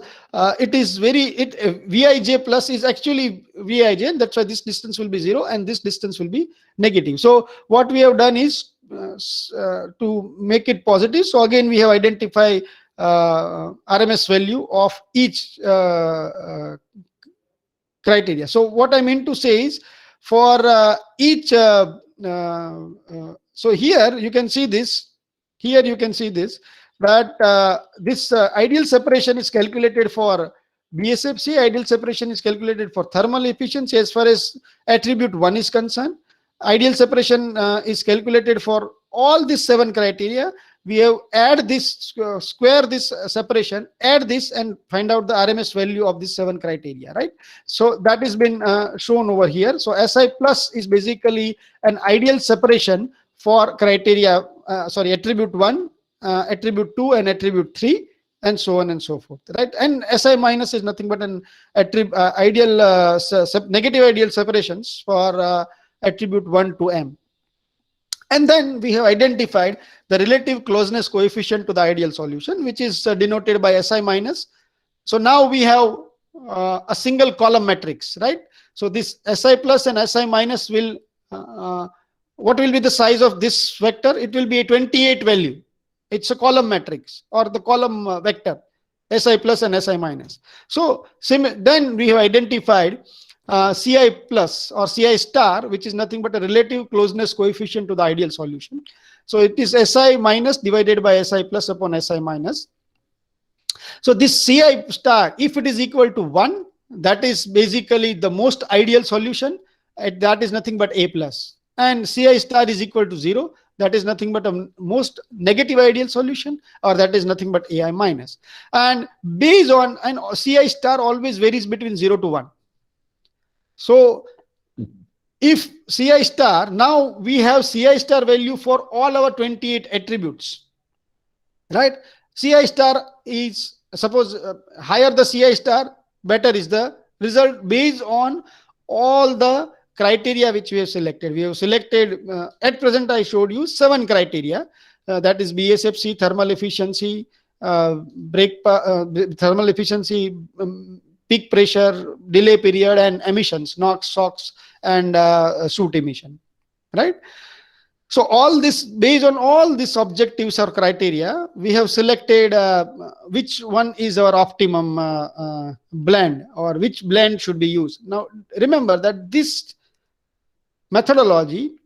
it is Vij plus is actually Vij, and that's why this distance will be 0 and this distance will be negative. So what we have done is to make it positive. So again, we have identified RMS value of each criteria. So what I mean to say is, for each, so here you can see this. Here you can see this, that this ideal separation is calculated for BSFC, ideal separation is calculated for thermal efficiency as far as attribute 1 is concerned. Ideal separation is calculated for all these 7 criteria. We have add this, square this separation, add this and find out the RMS value of this 7 criteria, right? So that has been shown over here. So Si plus is basically an ideal separation for criteria, attribute 1, attribute 2 and attribute 3 and so on and so forth, right? And Si minus is nothing but an ideal negative ideal separations for attribute 1 to M. And then we have identified the relative closeness coefficient to the ideal solution, which is denoted by Si minus. So now we have a single column matrix, right? So this Si plus and Si minus will, what will be the size of this vector? It will be a 28 value. It's a column matrix or the column vector, Si plus and Si minus. So then we have identified Ci plus or Ci star, which is nothing but a relative closeness coefficient to the ideal solution. So it is Si minus divided by Si plus upon Si minus. So this Ci star, if it is equal to 1, that is basically the most ideal solution. That is nothing but A plus. And Ci star is equal to 0. That is nothing but a most negative ideal solution, or that is nothing but Ai minus. And based on, and Ci star always varies between 0 to 1. So if Ci star, now we have Ci star value for all our 28 attributes, right? Ci star is, suppose higher the Ci star, better is the result based on all the criteria which we have selected. We have selected, at present I showed you 7 criteria, that is BSFC, thermal efficiency, thermal efficiency, peak pressure, delay period, and emissions, NOx, SOx, and soot emission, right? So all this, based on all these objectives or criteria, we have selected which one is our optimum blend, or which blend should be used. Now remember that this methodology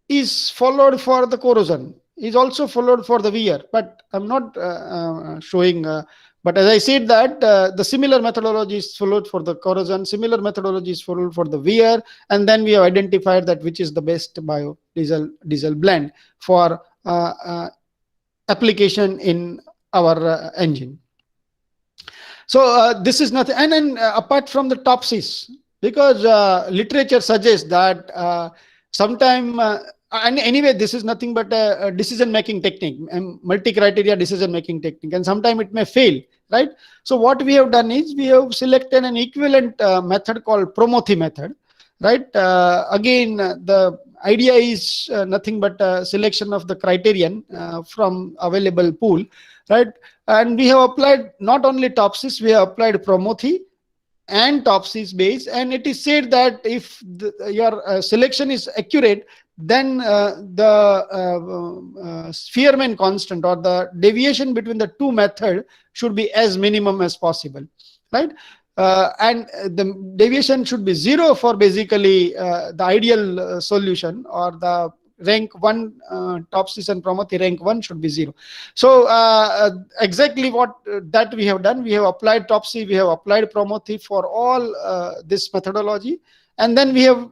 is followed for the corrosion, is also followed for the wear, but I'm not showing But as I said that the similar methodology is followed for the corrosion, similar methodology is followed for the wear, and then we have identified that which is the best biodiesel blend for application in our engine. So this is nothing. And then apart from the Topsys, because literature suggests that sometime and anyway, this is nothing but a decision making technique, multi-criteria decision making technique, and sometime it may fail, right? So what we have done is we have selected an equivalent method called Promothi method, right? Again, the idea is nothing but a selection of the criterion from available pool, right? And we have applied not only Topsys, we have applied Promothi and Topsys base, and it is said that if your selection is accurate, then the Spearman constant or the deviation between the two methods should be as minimum as possible, right? And the deviation should be 0 for basically the ideal solution, or the rank 1 Topsys and Promothi rank 1 should be 0. So exactly what that we have done, we have applied Topsy, we have applied Promothi for all this methodology, and then we have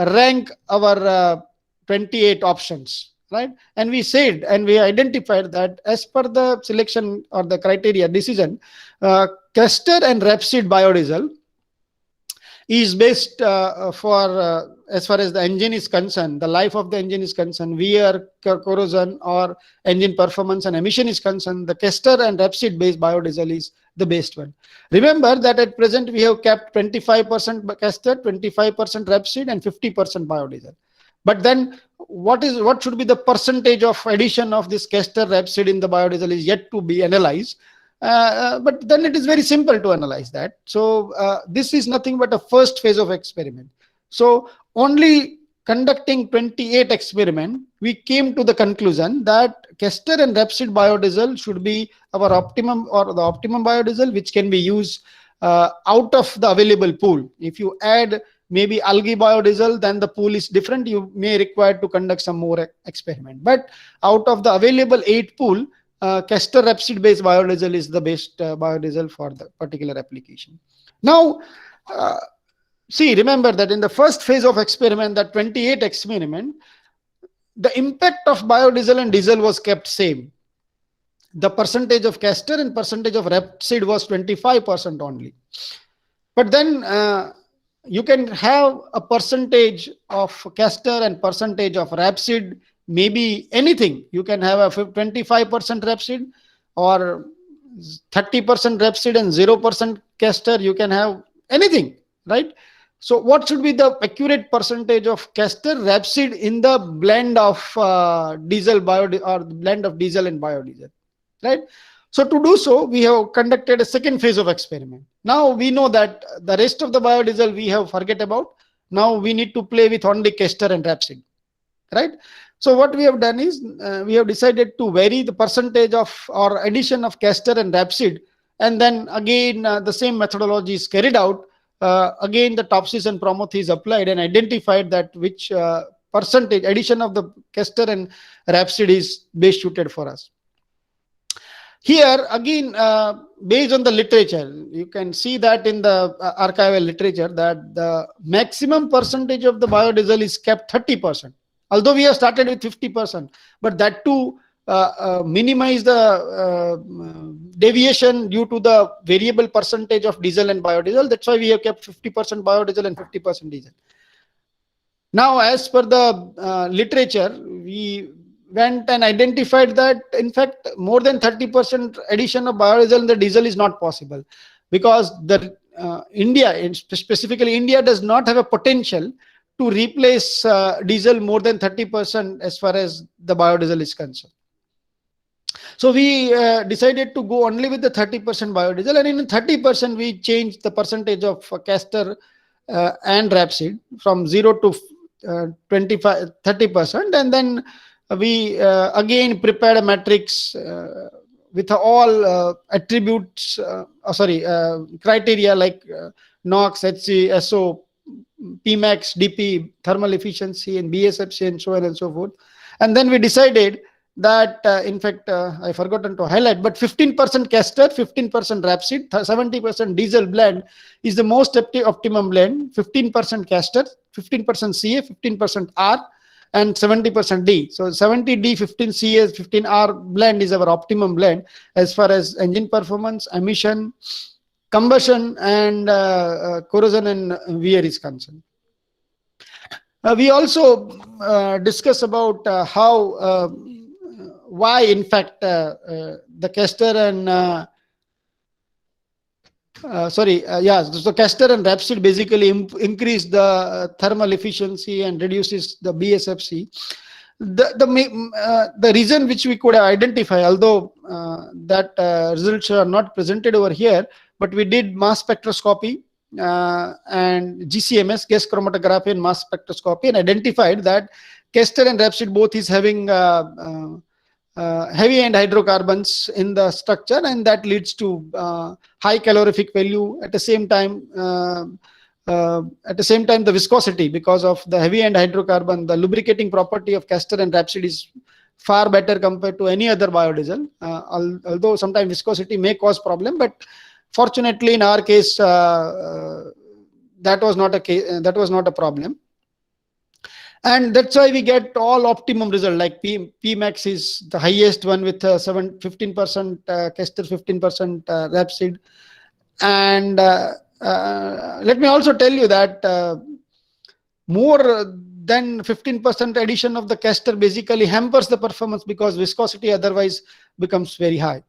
ranked our 28 options, right? And we said, and we identified that as per the selection or the criteria decision, Castor and Rapeseed biodiesel is best for as far as the engine is concerned, the life of the engine is concerned, wear, corrosion, or engine performance and emission is concerned, the Castor and Rapeseed based biodiesel is the best one. Remember that at present we have kept 25% Castor, 25% Rapeseed, and 50% biodiesel. But then what should be the percentage of addition of this Castor Rapeseed in the biodiesel is yet to be analyzed. But then it is very simple to analyze that. So this is nothing but a first phase of experiment. So only conducting 28 experiment, we came to the conclusion that Castor and Rapeseed biodiesel should be our optimum, or the optimum biodiesel, which can be used out of the available pool. If you add maybe algae biodiesel, then the pool is different. You may require to conduct some more experiment. But out of the available 8 pool, Castor Rapeseed based biodiesel is the best biodiesel for the particular application. Now, see, remember that in the first phase of experiment, that 28 experiment, the impact of biodiesel and diesel was kept same. The percentage of Castor and percentage of Rapeseed was 25% only. But then you can have a percentage of Castor and percentage of Rapeseed, maybe anything. You can have a 25% Rapeseed or 30% Rapeseed and 0% Castor. You can have anything, right? So what should be the accurate percentage of Castor Rapeseed in the blend of diesel or the blend of diesel and biodiesel, right? So to do so, we have conducted a second phase of experiment. Now we know that the rest of the biodiesel we have forget about. Now we need to play with only Castor and Rapeseed, right? So what we have done is we have decided to vary the percentage of or addition of Castor and Rapeseed, and then again the same methodology is carried out. Again the Topsys and Promothi is applied and identified that which percentage addition of the Castor and Rapeseed is best suited for us. Here again, based on the literature, you can see that in the archival literature that the maximum percentage of the biodiesel is kept 30%. Although we have started with 50%, but that too minimize the deviation due to the variable percentage of diesel and biodiesel. That's why we have kept 50% biodiesel and 50% diesel. Now, as per the literature, we went and identified that in fact more than 30% addition of biodiesel in the diesel is not possible, because the India, specifically India, does not have a potential to replace diesel more than 30% as far as the biodiesel is concerned. So we decided to go only with the 30% biodiesel, and in 30% we changed the percentage of Castor and Rapeseed from 0 to 30%, and then we again prepared a matrix with all attributes, criteria like NOx, HC, SO, Pmax, DP, thermal efficiency, and BSFC, and so on and so forth. And then we decided that in fact I forgotten to highlight, but 15% castor, 15% rapeseed, 70% diesel blend is the most optimum blend. 15% castor, 15% Ca, 15% R, and 70% D. So 70D, 15 Ca, 15 R blend is our optimum blend as far as engine performance, emission, combustion, and corrosion and wear is concerned. We also discuss about why in fact the castor and so castor and rapeseed basically increase the thermal efficiency and reduces the BSFC. The reason which we could identify, although that results are not presented over here, but we did mass spectroscopy and GCMS, gas chromatography and mass spectroscopy, and identified that castor and rapeseed both is having heavy end hydrocarbons in the structure, and that leads to high calorific value. At the same time, the viscosity, because of the heavy end hydrocarbon, the lubricating property of castor and rapeseed is far better compared to any other biodiesel. Although sometimes viscosity may cause problem, but fortunately in our case that was not a problem. And that's why we get all optimum result. Like Pmax is the highest one with 15% castor, 15% rapeseed. And let me also tell you that more than 15% addition of the castor basically hampers the performance, because viscosity otherwise becomes very high,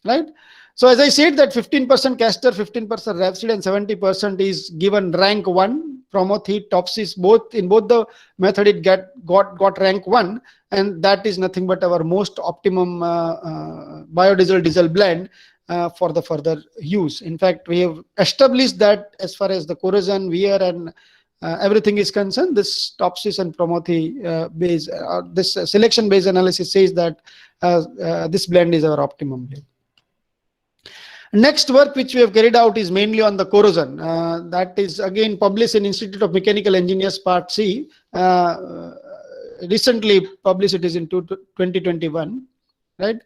right? So as I said, that 15% castor, 15% rapeseed, and 70% is given rank 1. Promothete, Topsys, in both the method it got rank 1, and that is nothing but our most optimum biodiesel diesel blend for the further use. In fact, we have established that as far as the corrosion, wear, and everything is concerned, this Topsys and Promothete this selection based analysis says that this blend is our optimum blend. Next work which we have carried out is mainly on the corrosion. That is again published in Institute of Mechanical Engineers Part C. Recently published, it is in 2021, right?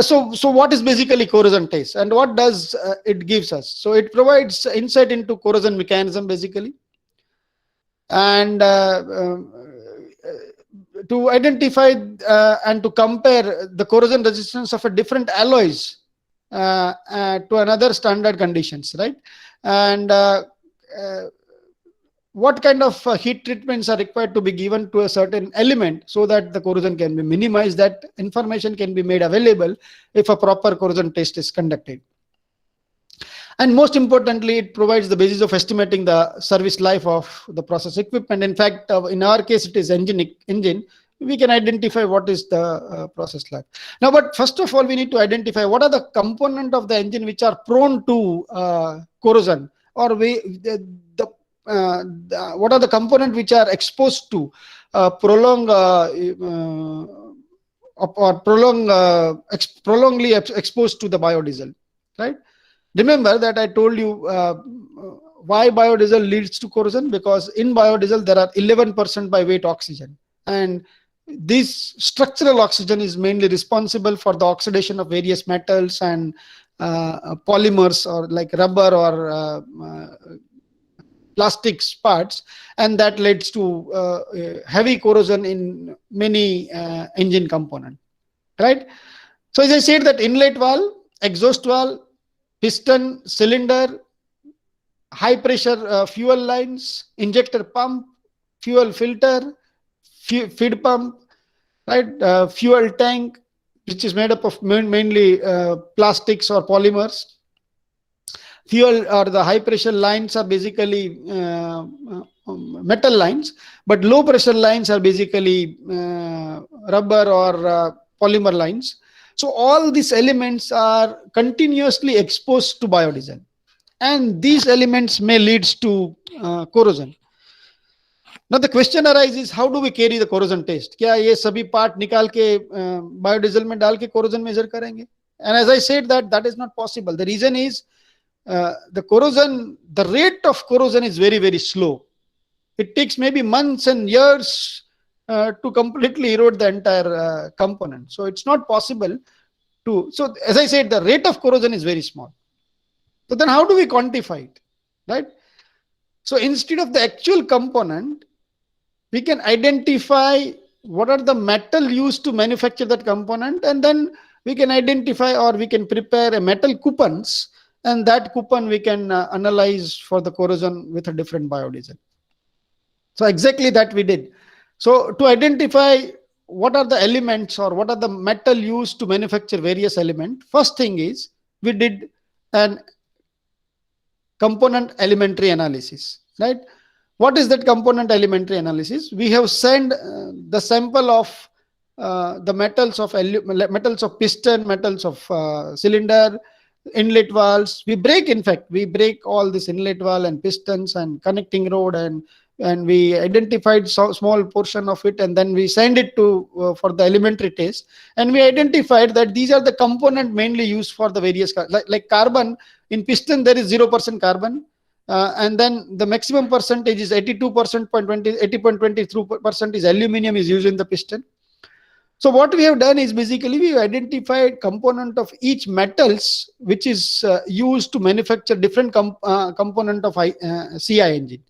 So what is basically corrosion test, and what does it gives us? So it provides insight into corrosion mechanism basically, and to identify and to compare the corrosion resistance of a different alloys to another standard conditions, right? And what kind of heat treatments are required to be given to a certain element so that the corrosion can be minimized. That information can be made available if a proper corrosion test is conducted. And most importantly, it provides the basis of estimating the service life of the process equipment. In fact, in our case, it is engine. We can identify what is the process life. Now, but first of all, we need to identify what are the components of the engine which are prone to corrosion, or what are the components which are exposed to prolongedly exposed to the biodiesel, right? Remember that I told you why biodiesel leads to corrosion, because in biodiesel there are 11% by weight oxygen, and this structural oxygen is mainly responsible for the oxidation of various metals and polymers, or like rubber or plastics parts, and that leads to heavy corrosion in many engine components, right? So as I said, that inlet valve, exhaust valve, piston, cylinder, high pressure fuel lines, injector pump, fuel filter, feed pump, right? Fuel tank, which is made up of mainly plastics or polymers. Fuel or the high pressure lines are basically metal lines, but low pressure lines are basically rubber or polymer lines. So all these elements are continuously exposed to biodiesel, and these elements may lead to corrosion. Now the question arises, how do we carry the corrosion test? क्या ये सभी part निकाल के biodiesel में डाल के corrosion measure करेंगे? And as I said, that is not possible. The reason is the rate of corrosion is very, very slow. It takes maybe months and years to completely erode the entire component. So it's not possible to. So as I said, the rate of corrosion is very small. So then how do we quantify it, right? So instead of the actual component, we can identify what are the metal used to manufacture that component, and then we can identify or we can prepare a metal coupons, and that coupon we can analyze for the corrosion with a different biodiesel. So exactly that we did. So to identify what are the elements or what are the metal used to manufacture various elements, first thing is we did an component elementary analysis, right? What is that component elementary analysis? We have sent the sample of the metals of piston, metals of cylinder, inlet valves. We break all this inlet valve and pistons and connecting rod, and we identified small portion of it, and then we send it to for the elementary test, and we identified that these are the component mainly used for the various like carbon. In piston there is 0% carbon, and then the maximum percentage is 82%, 80.23% is aluminum is used in the piston. So what we have done is basically we identified component of each metals which is used to manufacture different component of CI engine.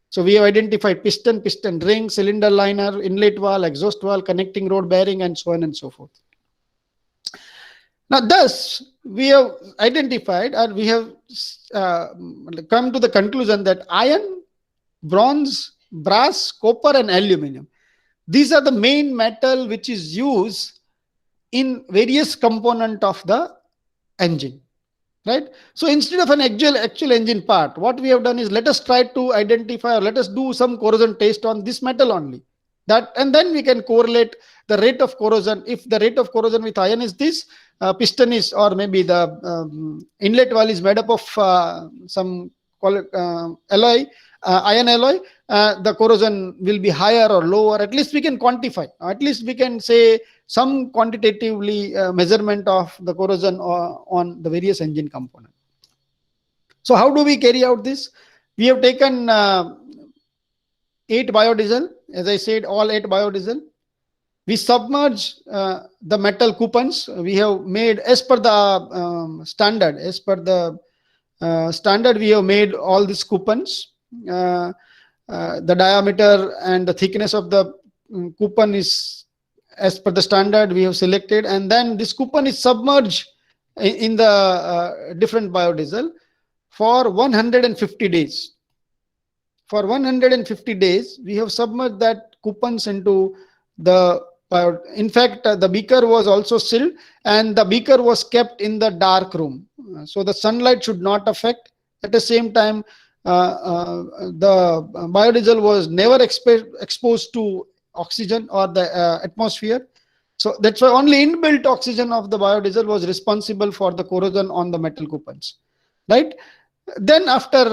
So we have identified piston ring, cylinder liner, inlet valve, exhaust valve, connecting rod, bearing, and so on and so forth. Now, thus, we have identified, or we have come to the conclusion that iron, bronze, brass, copper, and aluminum, these are the main metal which is used in various component of the engine, right? So instead of an actual engine part, what we have done is let us try to identify, or let us do some corrosion test on this metal only. That, and then we can correlate the rate of corrosion. If the rate of corrosion with iron is this, piston is, or maybe the inlet valve is made up of some alloy, iron alloy, the corrosion will be higher or lower. At least we can quantify, at least we can say some quantitatively measurement of the corrosion on the various engine component. So how do we carry out this? We have taken 8 biodiesel, as I said, all 8 biodiesel. We submerge the metal coupons. We have made as per the standard. As per the standard, we have made all these coupons. The diameter and the thickness of the coupon is as per the standard we have selected, and then this coupon is submerged in the different biodiesel for 150 days. For 150 days, we have submerged that coupons into the bio. In fact, the beaker was also sealed, and the beaker was kept in the dark room, so the sunlight should not affect. At the same time, the biodiesel was never exposed to oxygen or the atmosphere. So that's why only inbuilt oxygen of the biodiesel was responsible for the corrosion on the metal coupons, right? Then after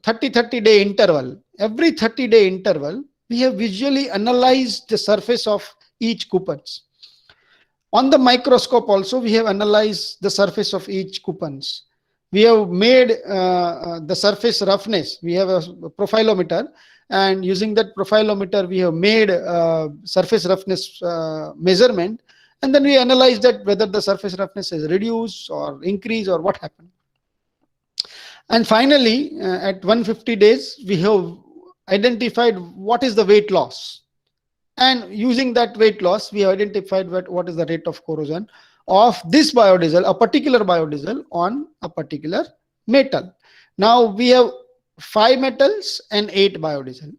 30 day interval, every 30-day interval, we have visually analyzed the surface of each coupons. On the microscope also, we have analyzed the surface of each coupons. We have made the surface roughness. We have a profilometer, and using that profilometer, we have made surface roughness measurement, and then we analyze that whether the surface roughness is reduced or increased or what happened. And finally, at 150 days, we have identified what is the weight loss. And using that weight loss, we have identified what is the rate of corrosion of this biodiesel, a particular biodiesel on a particular metal. Now we have 5 metals and 8 biodiesel.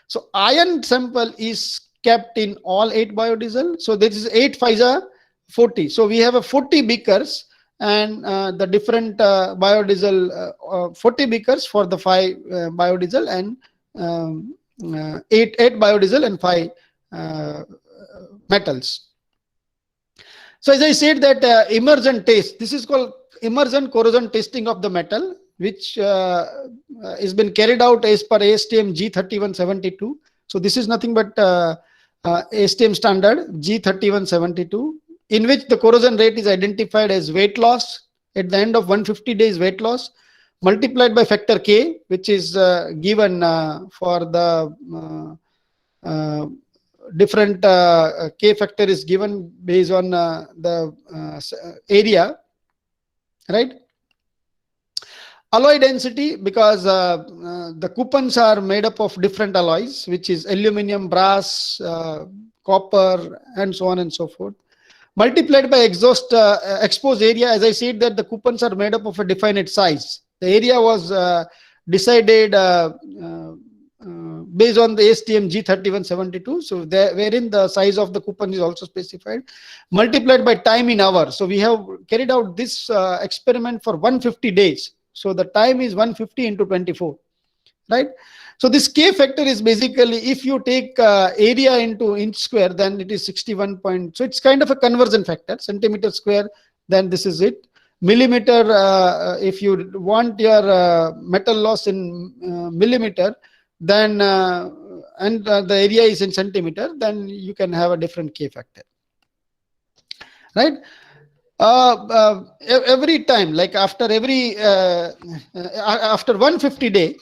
So iron sample is kept in all 8 biodiesel. So this is 8 5 40. So we have a 40 beakers, and the different biodiesel, 40 beakers for the 5 biodiesel, and 8 biodiesel and 5 metals. So as I said that immersion test, this is called immersion corrosion testing of the metal, which has been carried out as per ASTM G3172. So this is nothing but ASTM standard G3172, in which the corrosion rate is identified as weight loss at the end of 150 days weight loss, multiplied by factor K, which is given for the different K factor is given based on the area, right? Alloy density, because the coupons are made up of different alloys, which is aluminum, brass, copper, and so on and so forth. Multiplied by exposed area, as I said that the coupons are made up of a definite size. The area was decided based on the ASTM G3172. So wherein the size of the coupon is also specified, multiplied by time in hours. So we have carried out this experiment for 150 days. So the time is 150 into 24, right? So this K factor is basically, if you take area into inch square, then it is 61 point. So it's kind of a conversion factor, centimeter square, then this is it. Millimeter, if you want your metal loss in millimeter, then and the area is in centimeter, then you can have a different K factor, right? Every time, like after 150 day,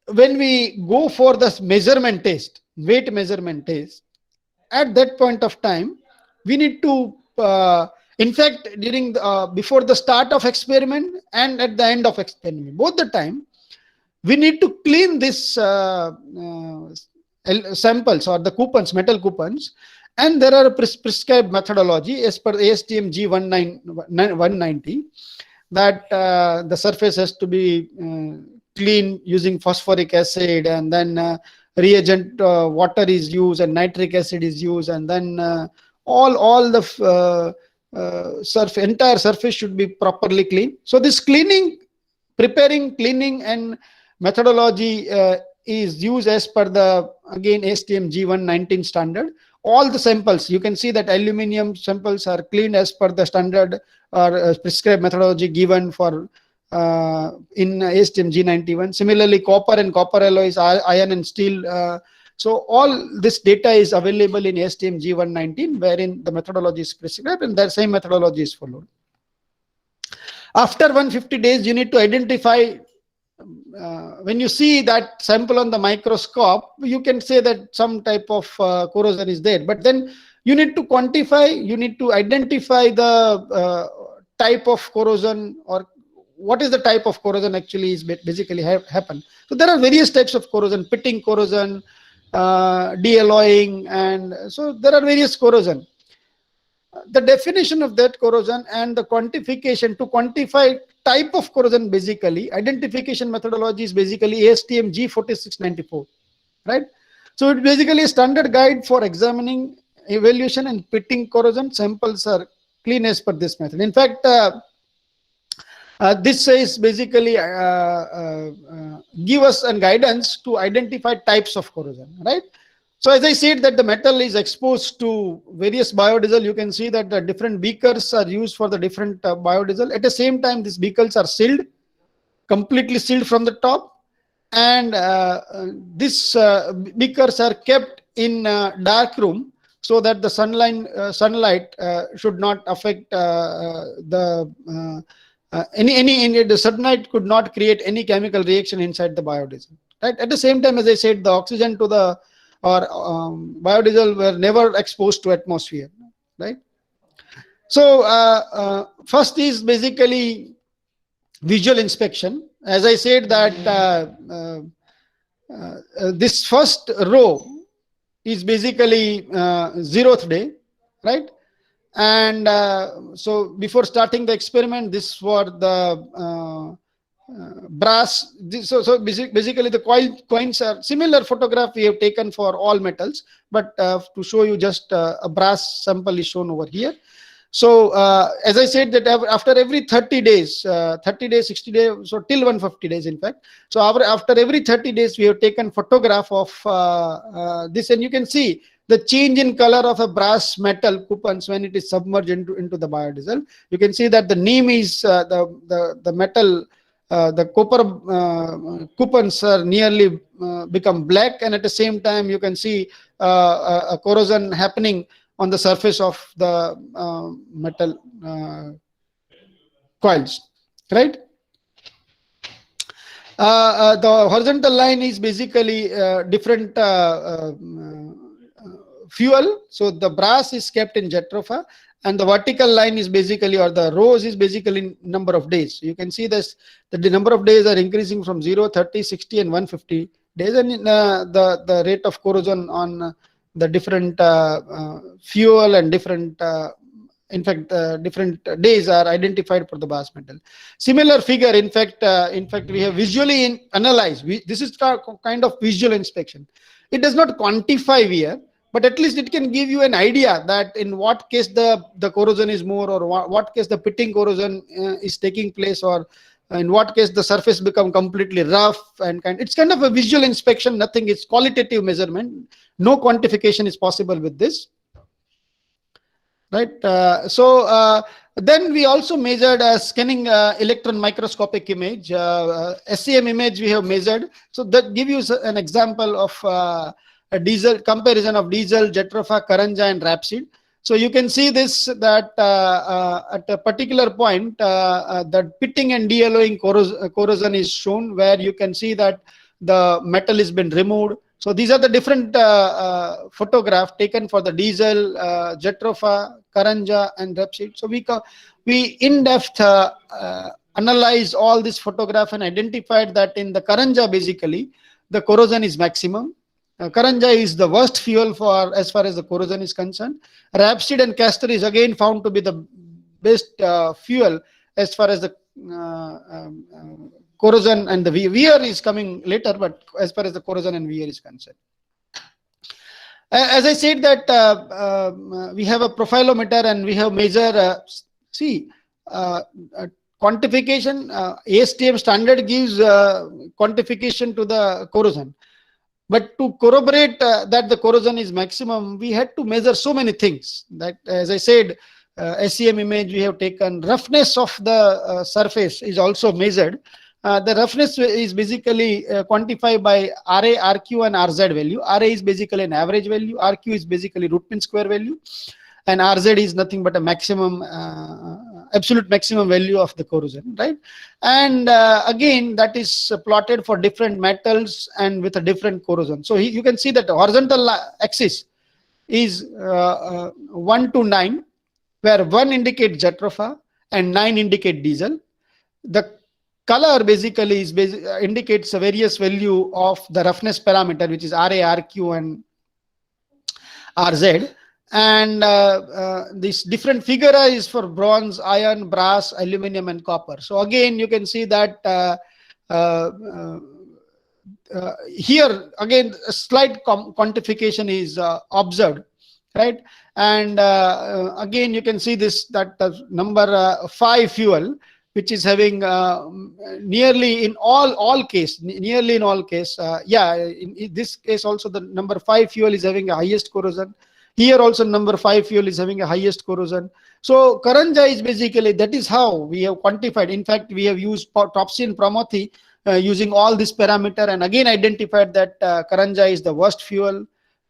when we go for this measurement test, weight measurement test, at that point of time, we need to, in fact, during before the start of experiment and at the end of experiment, both the time, we need to clean this samples or the coupons, metal coupons, and there are prescribed methodology as per ASTM G190 that the surface has to be clean using phosphoric acid, and then reagent water is used and nitric acid is used, and then all the entire surface should be properly cleaned. So this cleaning, preparing, cleaning and methodology is used as per the, again, ASTM G119 standard. All the samples, you can see that aluminum samples are cleaned as per the standard or prescribed methodology given for in ASTM G91. Similarly, copper and copper alloys, iron and steel. So all this data is available in ASTM G119, wherein the methodology is prescribed and the same methodology is followed. After 150 days, you need to identify. When you see that sample on the microscope, you can say that some type of corrosion is there, but then you need to quantify, you need to identify the type of corrosion, or what is the type of corrosion actually is basically happen. So there are various types of corrosion: pitting corrosion, de-alloying, and so there are various corrosion. The definition of that corrosion and the quantification to quantify type of corrosion, basically identification methodology is basically ASTM G4694, right? So it's basically a standard guide for examining, evaluation and pitting corrosion. Samples are clean as per this method. In fact, this says basically give us a guidance to identify types of corrosion, right? So as I said that the metal is exposed to various biodiesel, you can see that the different beakers are used for the different biodiesel. At the same time, these beakers are sealed, completely sealed from the top, and these beakers are kept in dark room so that the sunlight should not affect the sunlight could not create any chemical reaction inside the biodiesel. Right. At the same time, as I said, the oxygen to the biodiesel were never exposed to atmosphere, right? So first is basically visual inspection. As I said that this first row is basically 0th day, right? And so before starting the experiment, this for the brass. So basically the coins are similar photograph we have taken for all metals, but to show you just a brass sample is shown over here. So as I said that after every 30 days, 30 days, 60 days, so till 150 days in fact. So after every 30 days we have taken photograph of this, and you can see the change in color of a brass metal coupons when it is submerged into the biodiesel. You can see that the neem is the metal. The copper coupons are nearly become black, and at the same time you can see a corrosion happening on the surface of the metal coils, right? The horizontal line is basically different fuel. So the brass is kept in Jatropha, and the vertical line is basically, or the rows is basically number of days. So you can see this, that the number of days are increasing from 0, 30, 60, and 150 days, and the rate of corrosion on the different fuel and different different days are identified for the brass metal. Similar figure, in fact, we have visually analyzed. This is kind of visual inspection. It does not quantify wear, but at least it can give you an idea that in what case the corrosion is more, or what case the pitting corrosion is taking place, or in what case the surface become completely rough and it's kind of a visual inspection. Nothing is qualitative measurement. No quantification is possible with this. Right. Then we also measured scanning electron microscopic image. SEM image we have measured. So that give you an example of a diesel comparison of diesel, Jatropha, Karanja, and Rapsid. So you can see this, that at a particular point, the pitting and de-alloying corrosion is shown, where you can see that the metal has been removed. So these are the different photographs taken for the diesel, Jatropha, Karanja, and Rapsid. So we in-depth analyzed all this photograph and identified that in the Karanja, basically, the corrosion is maximum. Karanja is the worst fuel for as far as the corrosion is concerned. Rapsid and Castor is again found to be the best fuel as far as the corrosion, and the wear is coming later, but as far as the corrosion and wear is concerned. As I said that we have a profilometer and we have measure, quantification, ASTM standard gives quantification to the corrosion. But to corroborate that the corrosion is maximum, we had to measure so many things. That, as I said, SEM image we have taken. Roughness of the surface is also measured. The roughness is basically quantified by RA, RQ, and RZ value. RA is basically an average value. RQ is basically root mean square value. And RZ is nothing but a maximum, absolute maximum value of the corrosion, right? And again, that is plotted for different metals and with a different corrosion. So you can see that the horizontal axis is 1 to 9, where 1 indicates Jatropha and 9 indicate diesel. The color basically is indicates a various value of the roughness parameter, which is RA, RQ, and RZ. And this different figure is for bronze, iron, brass, aluminum, and copper. So again, you can see that here again a slight quantification is observed, right? And again, you can see this, that number 5 fuel, which is having nearly in all case, in this case also the number 5 fuel is having a highest corrosion. Here also number 5 fuel is having a highest corrosion. So Karanja is basically, that is how we have quantified. In fact, we have used Topsy and Pramothi using all this parameter, and again identified that Karanja is the worst fuel.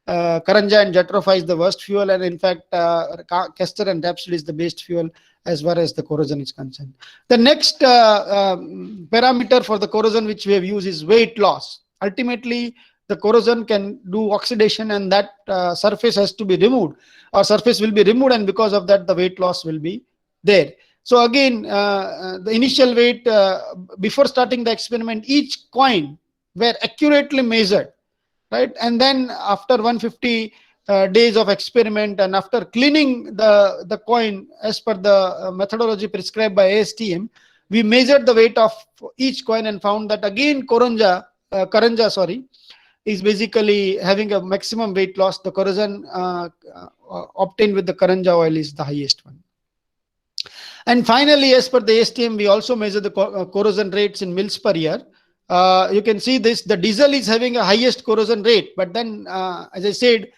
Karanja and Jatropha is the worst fuel, and in fact Castor and Rapsid is the best fuel as far as the corrosion is concerned. The next parameter for the corrosion which we have used is weight loss. Ultimately, the corrosion can do oxidation, and that surface has to be removed, or surface will be removed, and because of that the weight loss will be there. So again, the initial weight before starting the experiment, each coin were accurately measured, right? And then after 150 days of experiment, and after cleaning the coin as per the methodology prescribed by ASTM, we measured the weight of each coin and found that again Karanja is basically having a maximum weight loss. The corrosion obtained with the Karanja oil is the highest one. And finally, as per the ASTM, we also measure the corrosion rates in mils per year. You can see this, the diesel is having a highest corrosion rate, but then as I said,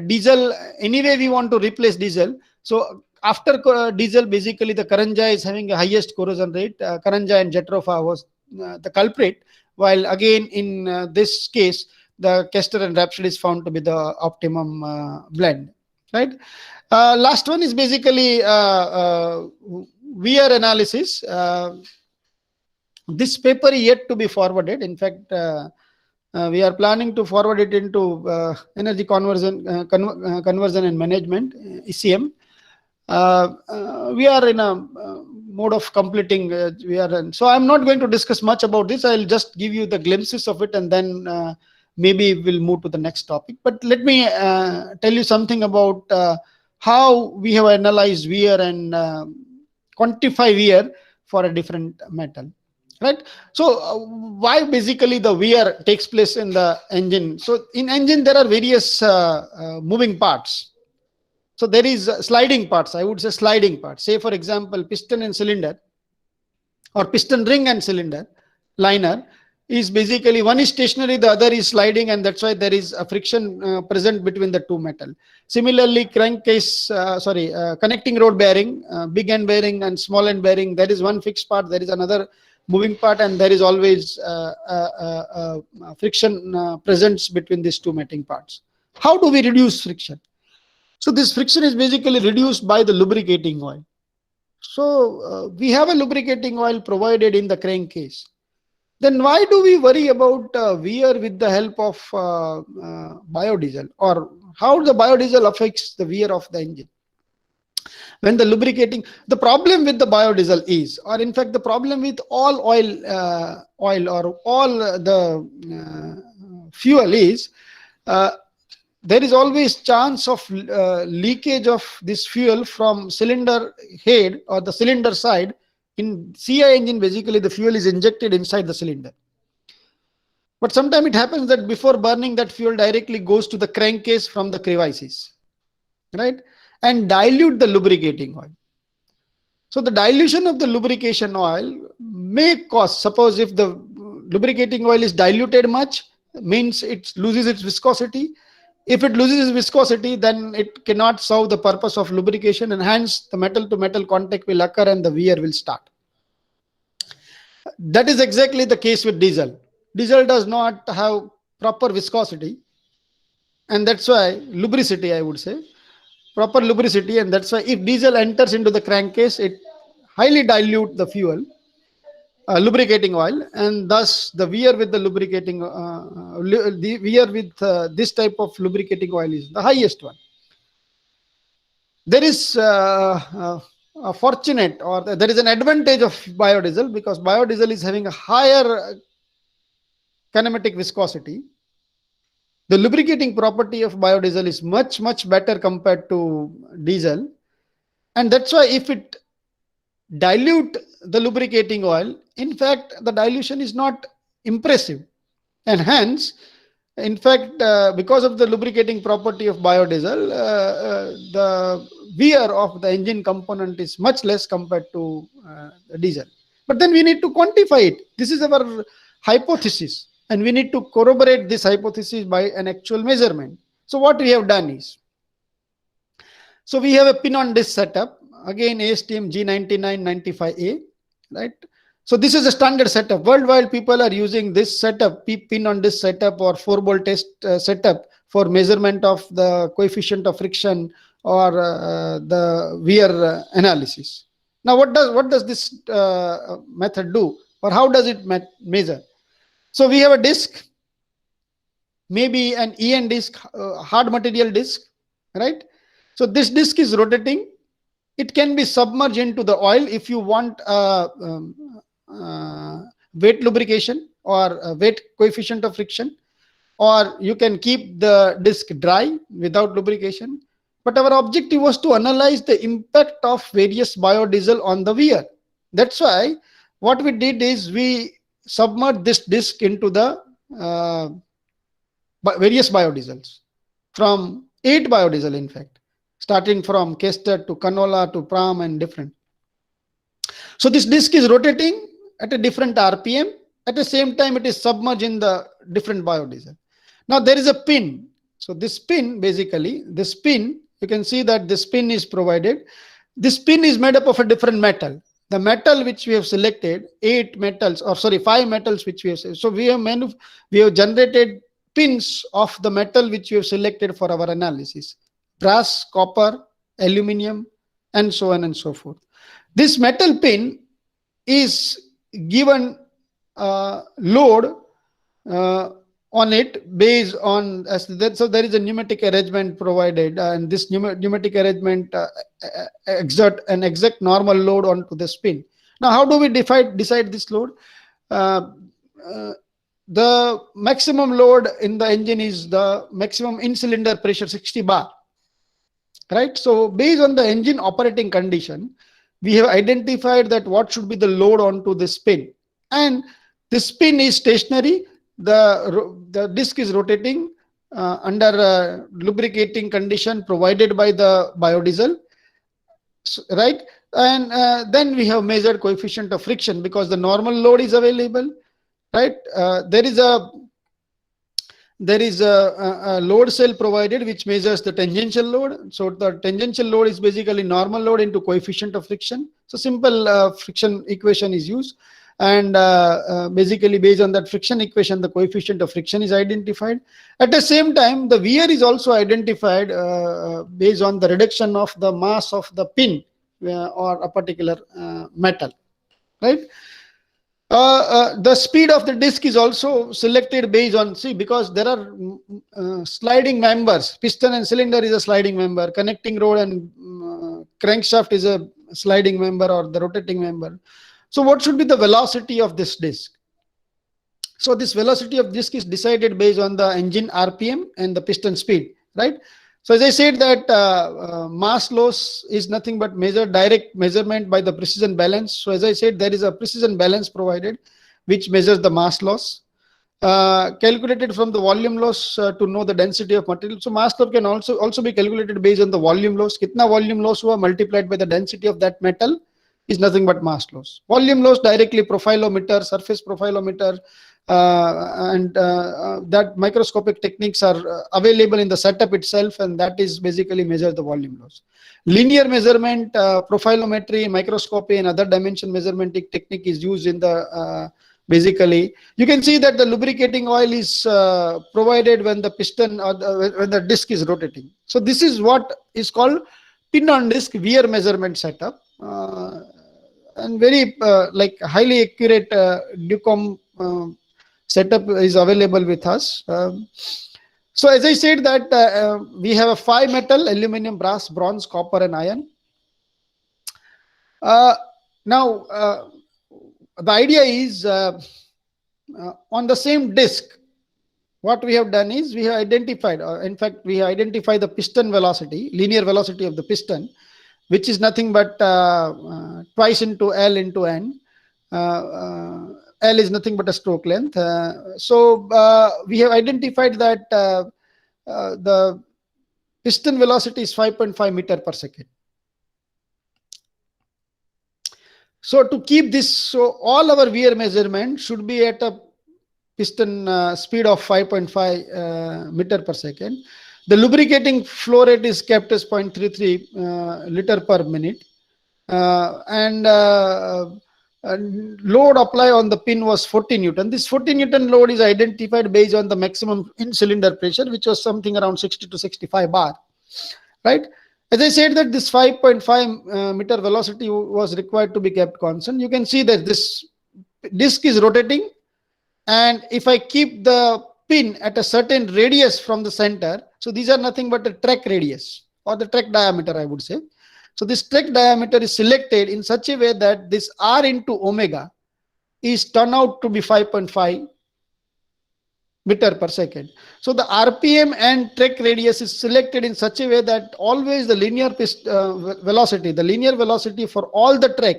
diesel, anyway we want to replace diesel. So after diesel, basically the Karanja is having a highest corrosion rate. Karanja and Jatropha was the culprit, while again in this case, the Castor and Rapsid is found to be the optimum blend, right? Last one is basically wear analysis. This paper is yet to be forwarded. In fact, We are planning to forward it into energy conversion and management, ECM. We are in a mode of completing. So I'm not going to discuss much about this. I'll just give you the glimpses of it, and then maybe we'll move to the next topic. But let me tell you something about how we have analyzed wear and quantify wear for a different metal. Right. So why basically the wear takes place in the engine? So in engine there are various moving parts. So there is sliding parts. I would say sliding parts. Say for example, piston and cylinder, or piston ring and cylinder liner is basically one is stationary, the other is sliding, and that's why there is a friction present between the two metal. Similarly, crankcase, connecting rod bearing, big end bearing and small end bearing, there is one fixed part, there is another moving part, and there is always friction presence between these two mating parts. How do we reduce friction? So this friction is basically reduced by the lubricating oil. So we have a lubricating oil provided in the crankcase. Then why do we worry about wear with the help of biodiesel, or how the biodiesel affects the wear of the engine? When the lubricating, the problem with the biodiesel is, or in fact the problem with all oil or all the fuel is, there is always chance of leakage of this fuel from cylinder head or the cylinder side. In CI engine, basically the fuel is injected inside the cylinder. But sometimes it happens that before burning, that fuel directly goes to the crankcase from the crevices, right? And dilute the lubricating oil. So the dilution of the lubrication oil may cause, suppose if the lubricating oil is diluted much, means it loses its viscosity. If it loses its viscosity, then it cannot serve the purpose of lubrication, and hence the metal to metal contact will occur and the wear will start. That is exactly the case with diesel. Diesel does not have proper viscosity, and that's why lubricity, I would say, proper lubricity, and that's why if diesel enters into the crankcase, it highly dilute the fuel, lubricating oil, and thus the wear with the lubricating the wear with this type of lubricating oil is the highest one. There is a fortunate, or there is an advantage of biodiesel, because biodiesel is having a higher kinematic viscosity. The lubricating property of biodiesel is much better compared to diesel, and that's why if it dilute the lubricating oil, in fact the dilution is not impressive, and hence in fact because of the lubricating property of biodiesel, the wear of the engine component is much less compared to the diesel. But then we need to quantify it. This is our hypothesis, and we need to corroborate this hypothesis by an actual measurement. So what we have done is, so we have a pin on disc setup, again ASTM G9995A, right? So this is a standard setup. Worldwide people are using this setup, pin on disc setup or 4-ball test setup for measurement of the coefficient of friction or the wear analysis. Now what does this method do, or how does it measure? So we have a disc, maybe an EN disc, hard material disc, right? So this disc is rotating. It can be submerged into the oil if you want weight lubrication or weight coefficient of friction, or you can keep the disc dry without lubrication. But our objective was to analyze the impact of various biodiesel on the wear. That's why what we did is we submerged this disc into the various biodiesels, from 8 biodiesel in fact, starting from Kester to canola to Pram and different. So this disc is rotating at a different RPM. At the same time, it is submerged in the different biodiesel. Now there is a pin. So this pin, basically, this pin, you can see that this pin is provided. This pin is made up of a different metal. The metal which we have selected, 5 metals which we have selected. So we have generated pins of the metal which we have selected for our analysis: brass, copper, aluminium, and so on and so forth. This metal pin is given load on it based on so there is a pneumatic arrangement provided, and this pneumatic arrangement exert an exact normal load onto the spin. Now, how do we decide this load? The maximum load in the engine is the maximum in cylinder pressure 60 bar, right? So based on the engine operating condition, we have identified that what should be the load onto the spin, and the spin is stationary. The disc is rotating under a lubricating condition provided by the biodiesel, right? And then we have measured coefficient of friction because the normal load is available, right? There is a load cell provided which measures the tangential load. So the tangential load is basically normal load into coefficient of friction. So simple friction equation is used, and basically based on that friction equation, the coefficient of friction is identified. At the same time, the wear is also identified based on the reduction of the mass of the pin or a particular metal, right? The speed of the disc is also selected based on, because there are sliding members. Piston and cylinder is a sliding member. Connecting rod and crankshaft is a sliding member or the rotating member. So what should be the velocity of this disc? So this velocity of disc is decided based on the engine RPM and the piston speed, right? So as I said that mass loss is nothing but direct measurement by the precision balance. So as I said, there is a precision balance provided which measures the mass loss, calculated from the volume loss to know the density of material. So mass loss can also be calculated based on the volume loss. Kitna volume loss hua multiplied by the density of that metal is nothing but mass loss. Volume loss directly profilometer, surface profilometer, and that microscopic techniques are available in the setup itself, and that is basically measure the volume loss. Linear measurement, profilometry, microscopy, and other dimension measurement technique is used in the basically. You can see that the lubricating oil is provided when the piston or when the disc is rotating. So this is what is called pin on disc wear measurement setup, and very like highly accurate DUCOM setup is available with us. So as I said that we have a 5 metal: aluminum, brass, bronze, copper, and iron. Now the idea is on the same disc, what we have done is we have identified, in fact, we identify the piston velocity, linear velocity of the piston, which is nothing but twice into L into N. L is nothing but a stroke length. So we have identified that the piston velocity is 5.5 meter per second. So to keep this, so all our wear measurement should be at a piston speed of 5.5 meter per second. The lubricating flow rate is kept as 0.33 liter per minute, and load apply on the pin was 40 Newton. This 40 Newton load is identified based on the maximum in cylinder pressure, which was something around 60 to 65 bar, right? As I said that this 5.5 meter velocity was required to be kept constant. You can see that this disc is rotating, and if I keep the pin at a certain radius from the center, so these are nothing but a track radius or the track diameter, I would say. So this track diameter is selected in such a way that this R into omega is turned out to be 5.5 meter per second. So the RPM and track radius is selected in such a way that always the linear velocity, the linear velocity for all the track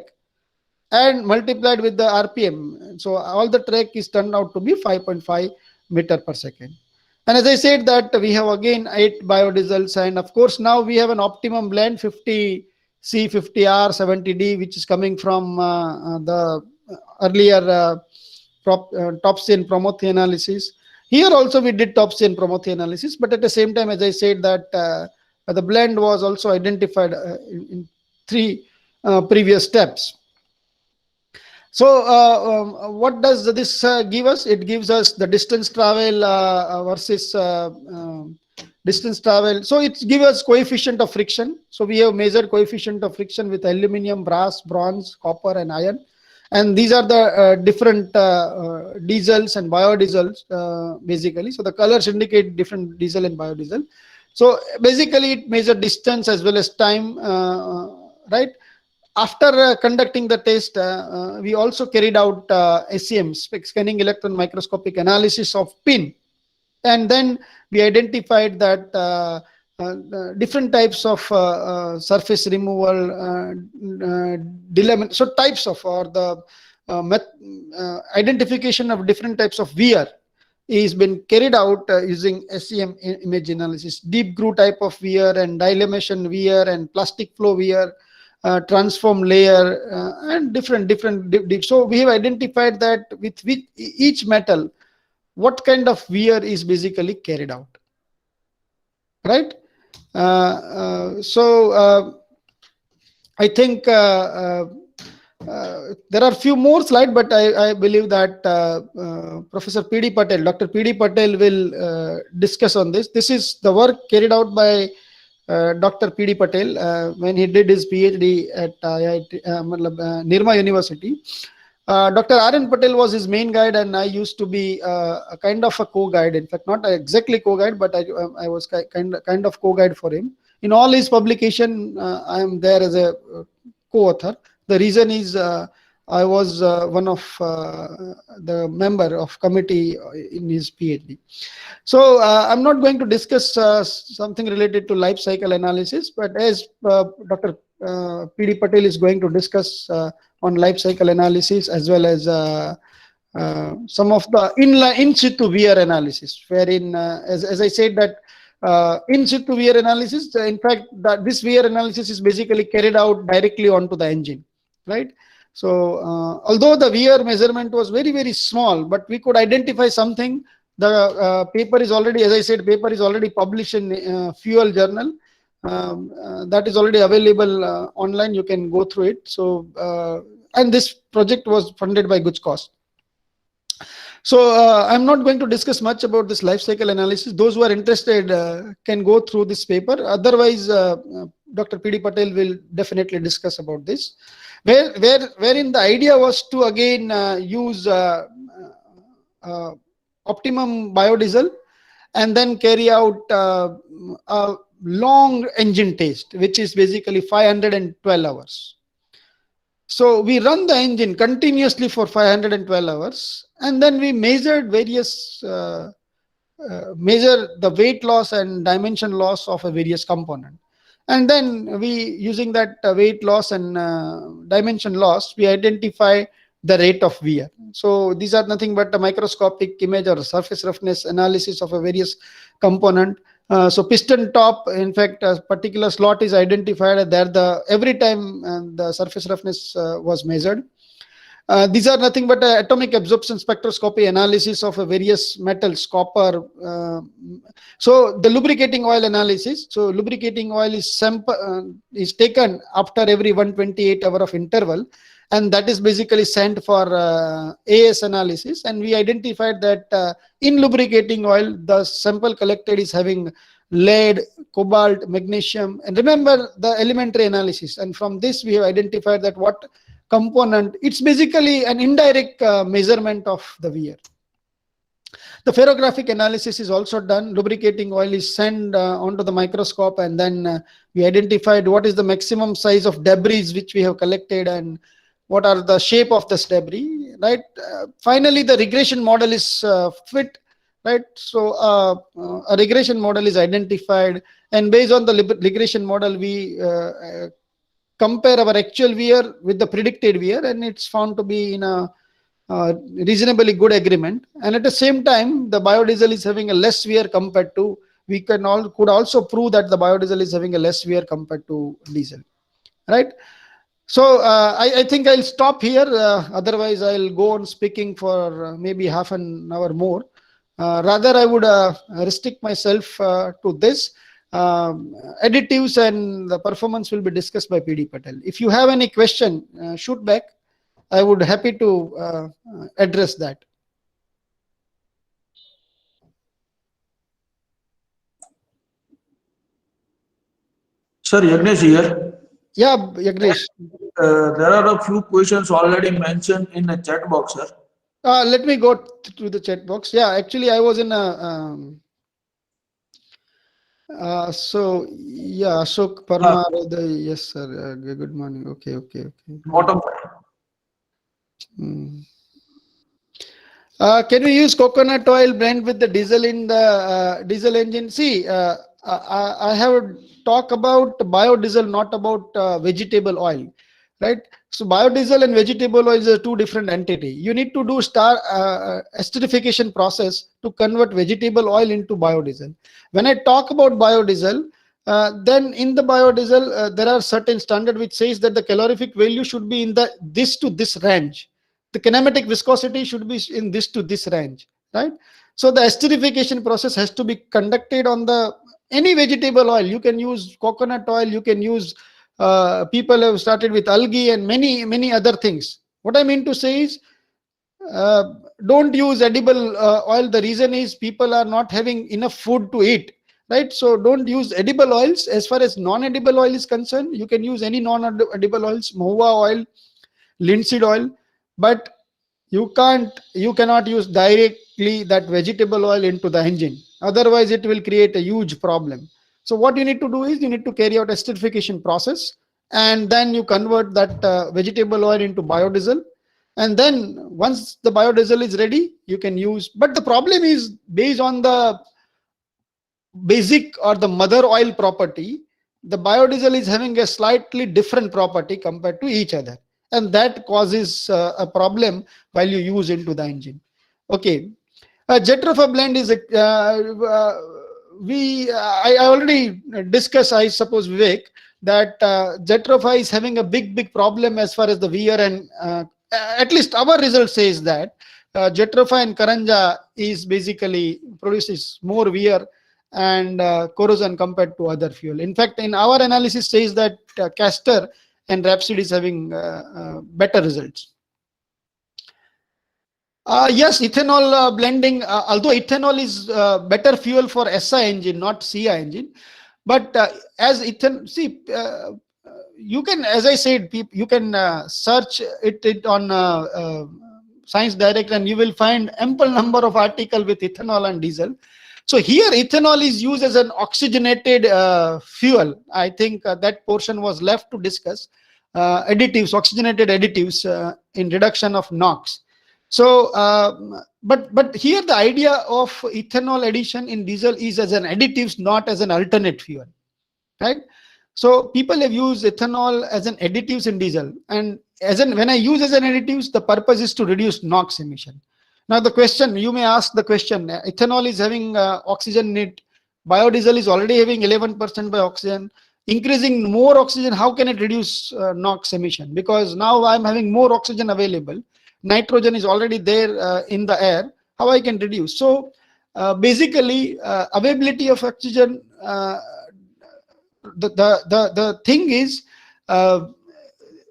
and multiplied with the RPM. So all the track is turned out to be 5.5 meter per second. And as I said that we have again 8 biodiesels, and of course now we have an optimum blend 50C, 50R, 70D, which is coming from the earlier Topsy and Promothi analysis. Here also we did Topsy and Promothi analysis, but at the same time, as I said that the blend was also identified in 3 previous steps. So what does this give us? It gives us the distance travel versus distance travel. So it gives us coefficient of friction. So we have measured coefficient of friction with aluminum, brass, bronze, copper, and iron. And these are the different diesels and biodiesels, basically. So the colors indicate different diesel and biodiesel. So basically it measures distance as well as time, right? After conducting the test, we also carried out SEM, scanning electron microscopic analysis of pin. And then we identified that different types of surface removal, so types of, or the identification of different types of wear is been carried out using SEM image analysis. Deep groove type of wear and dilatation wear and plastic flow wear, transform layer, and different. So we have identified that with each metal, what kind of wear is basically carried out, right? I think there are few more slides, but I believe that Professor P.D. Patel, Dr. P.D. Patel will discuss on this. This is the work carried out by Dr. P.D. Patel when he did his PhD at Nirma University. Dr. R.N. Patel was his main guide, and I used to be a kind of a co-guide. In fact, not exactly co-guide, but I was kind of co-guide for him. In all his publication, I am there as a co-author. The reason is I was one of the member of committee in his PhD. So I'm not going to discuss something related to life cycle analysis, but as Dr. P.D. Patel is going to discuss on life cycle analysis, as well as some of the in situ wear analysis, wherein, as I said, that in situ wear analysis, in fact, this wear analysis is basically carried out directly onto the engine, right? So although the wear measurement was very small, but we could identify something. The paper is already, as I said, paper is already published in Fuel Journal. That is already available online. You can go through it. So and this project was funded by Guj Cost. So I'm not going to discuss much about this life cycle analysis. Those who are interested can go through this paper. Otherwise, Dr. P.D. Patel will definitely discuss about this. Wherein the idea was to again use optimum biodiesel and then carry out a long engine test, which is basically 512 hours. So we run the engine continuously for 512 hours, and then we measured various measure the weight loss and dimension loss of a various component. And then we, using that weight loss and dimension loss, we identify the rate of wear. So these are nothing but a microscopic image or surface roughness analysis of a various component. So piston top, in fact, a particular slot is identified there. Every time the surface roughness was measured. These are nothing but atomic absorption spectroscopy analysis of various metals, copper. So the lubricating oil analysis. So lubricating oil is taken after every 128-hour of interval, and that is basically sent for AS analysis. And we identified that in lubricating oil, the sample collected is having lead, cobalt, magnesium, and remember the elementary analysis. And from this, we have identified that what component, it's basically an indirect measurement of the wear. The ferrographic analysis is also done. Lubricating oil is sent onto the microscope, and then we identified what is the maximum size of debris which we have collected and what are the shape of this debris, right? Finally, the regression model is fit, right? So a regression model is identified, and based on the regression model, we compare our actual wear with the predicted wear, and it's found to be in a reasonably good agreement. And at the same time, the biodiesel is having a less wear compared to, we could also prove that the biodiesel is having a less wear compared to diesel, right? So I think I'll stop here. Otherwise, I'll go on speaking for maybe half an hour more. Rather, I would restrict myself to this. Additives and the performance will be discussed by P.D. Patel. If you have any question, shoot back. I would happy to address that. Sir, Yagnesh here. Yeah, Yagresh. There are a few questions already mentioned in the chat box, sir. Let me go through the chat box. Yeah, actually, I was in a. So yeah, Ashok Uh, Parmar. Yes, sir. Good morning. Okay, okay, okay. Bottom right. Hmm. Can we use coconut oil blend with the diesel in the diesel engine? See, I have talk about biodiesel, not about vegetable oil, right? So biodiesel and vegetable oil is a two different entity. You need to do esterification process to convert vegetable oil into biodiesel. When I talk about biodiesel, then in the biodiesel there are certain standard which says that the calorific value should be in the this to this range, the kinematic viscosity should be in this to this range, right? So the esterification process has to be conducted on the any vegetable oil. You can use coconut oil, you can use people have started with algae and many other things. What I mean to say is uh, don't use edible oil. The reason is people are not having enough food to eat, right? So don't use edible oils. As far as non-edible oil is concerned, you can use any non-edible oils, mahua oil, linseed oil, but you cannot use directly that vegetable oil into the engine, otherwise it will create a huge problem. So what you need to do is you need to carry out a esterification process, and then you convert that vegetable oil into biodiesel, and then once the biodiesel is ready you can use. But the problem is based on the basic or the mother oil property, the biodiesel is having a slightly different property compared to each other, and that causes a problem while you use into the engine. Okay. Jetrofa blend is I already discussed, I suppose, Vivek, that Jetrofa is having a big problem as far as the wear, and at least our result says that Jetrofa and Karanja is basically produces more wear and corrosion compared to other fuel. In fact, in our analysis says that Castor and Rhapsody is having better results. Yes, ethanol blending, although ethanol is better fuel for SI engine, not CI engine. But as ethanol, see, you can, as I said, you can search it on Science Direct, and you will find ample number of article with ethanol and diesel. So here ethanol is used as an oxygenated fuel. I think that portion was left to discuss. Additives, oxygenated additives in reduction of NOx. So, but here the idea of ethanol addition in diesel is as an additives, not as an alternate fuel, right? So people have used ethanol as an additives in diesel, and when I use as an additives, the purpose is to reduce NOx emission. Now the question you may ask, the question: ethanol is having oxygen in it, biodiesel is already having 11% by oxygen. Increasing more oxygen, how can it reduce NOx emission? Because now I'm having more oxygen available, nitrogen is already there in the air. How I can reduce? So basically, availability of oxygen. The thing is, uh,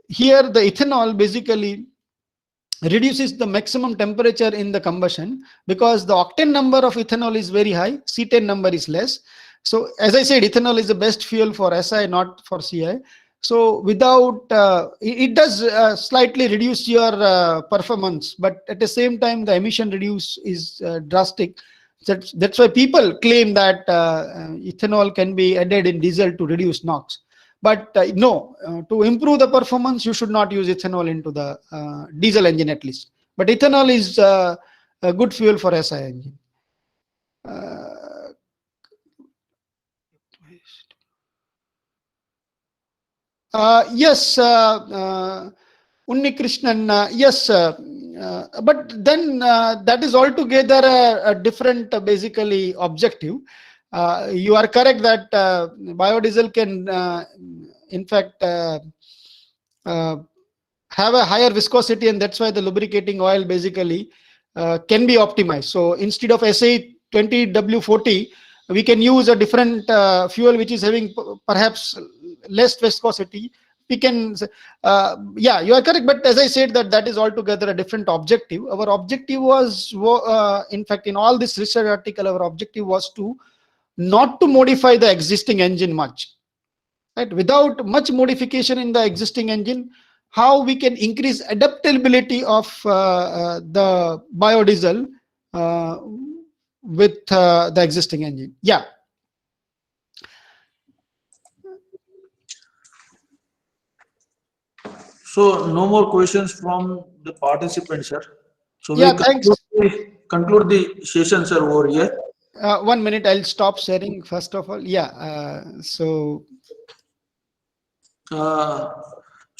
here the ethanol basically reduces the maximum temperature in the combustion, because the octane number of ethanol is very high, C10 number is less. So as I said, ethanol is the best fuel for SI, not for CI. So without it does slightly reduce your performance, but at the same time the emission reduce is drastic. That's why people claim that ethanol can be added in diesel to reduce NOx. But no, to improve the performance, you should not use ethanol into the diesel engine at least. But ethanol is a good fuel for SI engine. Yes, Unni Krishnan, yes, but then that is altogether a different, basically, objective. You are correct that biodiesel can, in fact, have a higher viscosity, and that's why the lubricating oil basically can be optimized. So instead of SA20W40, we can use a different fuel which is having perhaps less viscosity. We can, yeah, you are correct. But as I said, that is altogether a different objective. Our objective was, in fact, in all this research article, our objective was to not to modify the existing engine much. right? Without much modification in the existing engine, how we can increase adaptability of the biodiesel with the existing engine. Yeah. So no more questions from the participants, sir. So Yeah, thanks. conclude the session, sir, over here. 1 minute, I'll stop sharing first of all. Yeah. So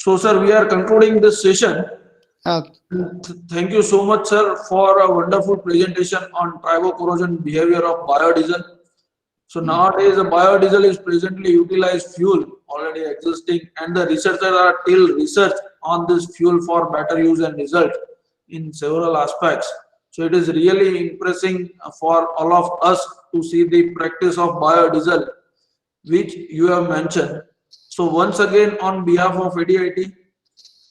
So, sir, we are concluding this session. uh, Thank you so much, sir, for a wonderful presentation on tribocorrosion behavior of biodiesel. So nowadays, the biodiesel is presently utilized fuel already existing, and the researchers are still research on this fuel for better use and result in several aspects. So it is really impressing for all of us to see the practice of biodiesel, which you have mentioned. So once again, on behalf of ADIT,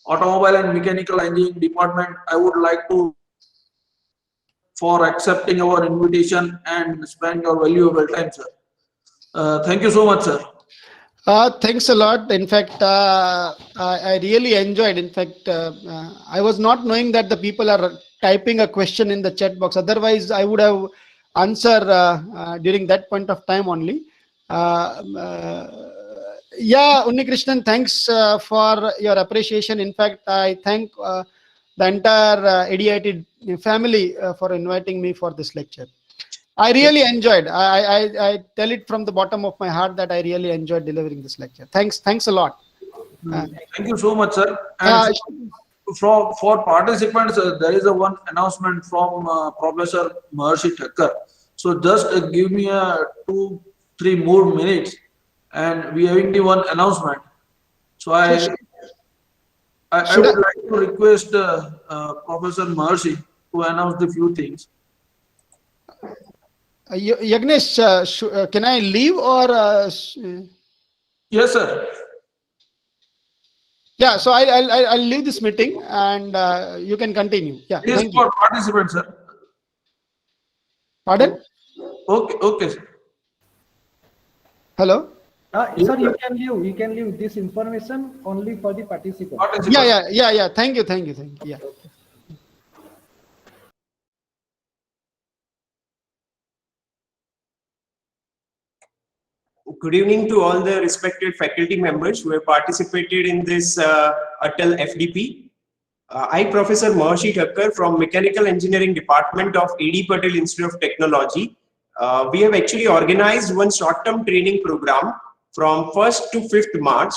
Automobile and Mechanical Engineering Department, I would like to for accepting our invitation and spend your valuable time, sir. Thank you so much, sir. thanks a lot. In fact, I really enjoyed. In fact, I was not knowing that the people are typing a question in the chat box. Otherwise, I would have answered during that point of time only. Yeah, Unni Krishnan, thanks for your appreciation. In fact, I thank the entire ADIT family for inviting me for this lecture. I really enjoyed. I tell it from the bottom of my heart that I really enjoyed delivering this lecture. Thanks a lot. Thank you so much, sir. And for participants, there is a one announcement from Professor Maharshi Thakkar. So just give me 2-3 more minutes, and we having the one announcement. So I would like to request Professor Maharshi to announce the few things. Yagnesh, can I leave or? Yes, sir. Yeah, so I'll leave this meeting and you can continue. Yeah, It is thank for you. participants, sir. Pardon? Okay, sir. Hello? Sir, you can leave this information only for the participants. Yeah. Thank you. Yeah. Good evening to all the respected faculty members who have participated in this Atal FDP. I, Professor Maharshi Thakkar from Mechanical Engineering Department of A.D. Patel Institute of Technology. We have actually organized one short-term training program from 1st to 5th March.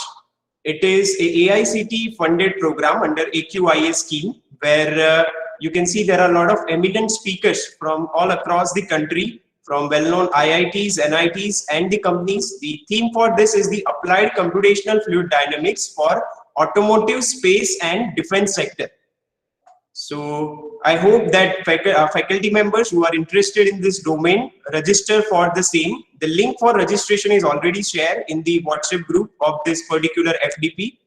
It is a AICTE funded program under AQIA scheme where you can see there are a lot of eminent speakers from all across the country, from well-known IITs, NITs, and the companies. The theme for this is the applied computational fluid dynamics for automotive, space, and defense sector. So I hope that faculty members who are interested in this domain register for the same. The link for registration is already shared in the WhatsApp group of this particular FDP.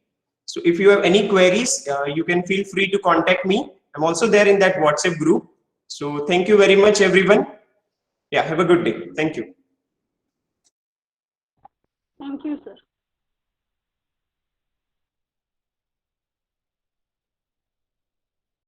So if you have any queries, you can feel free to contact me. I'm also there in that WhatsApp group. So thank you very much, everyone. Yeah, have a good day. Thank you. Thank you, sir.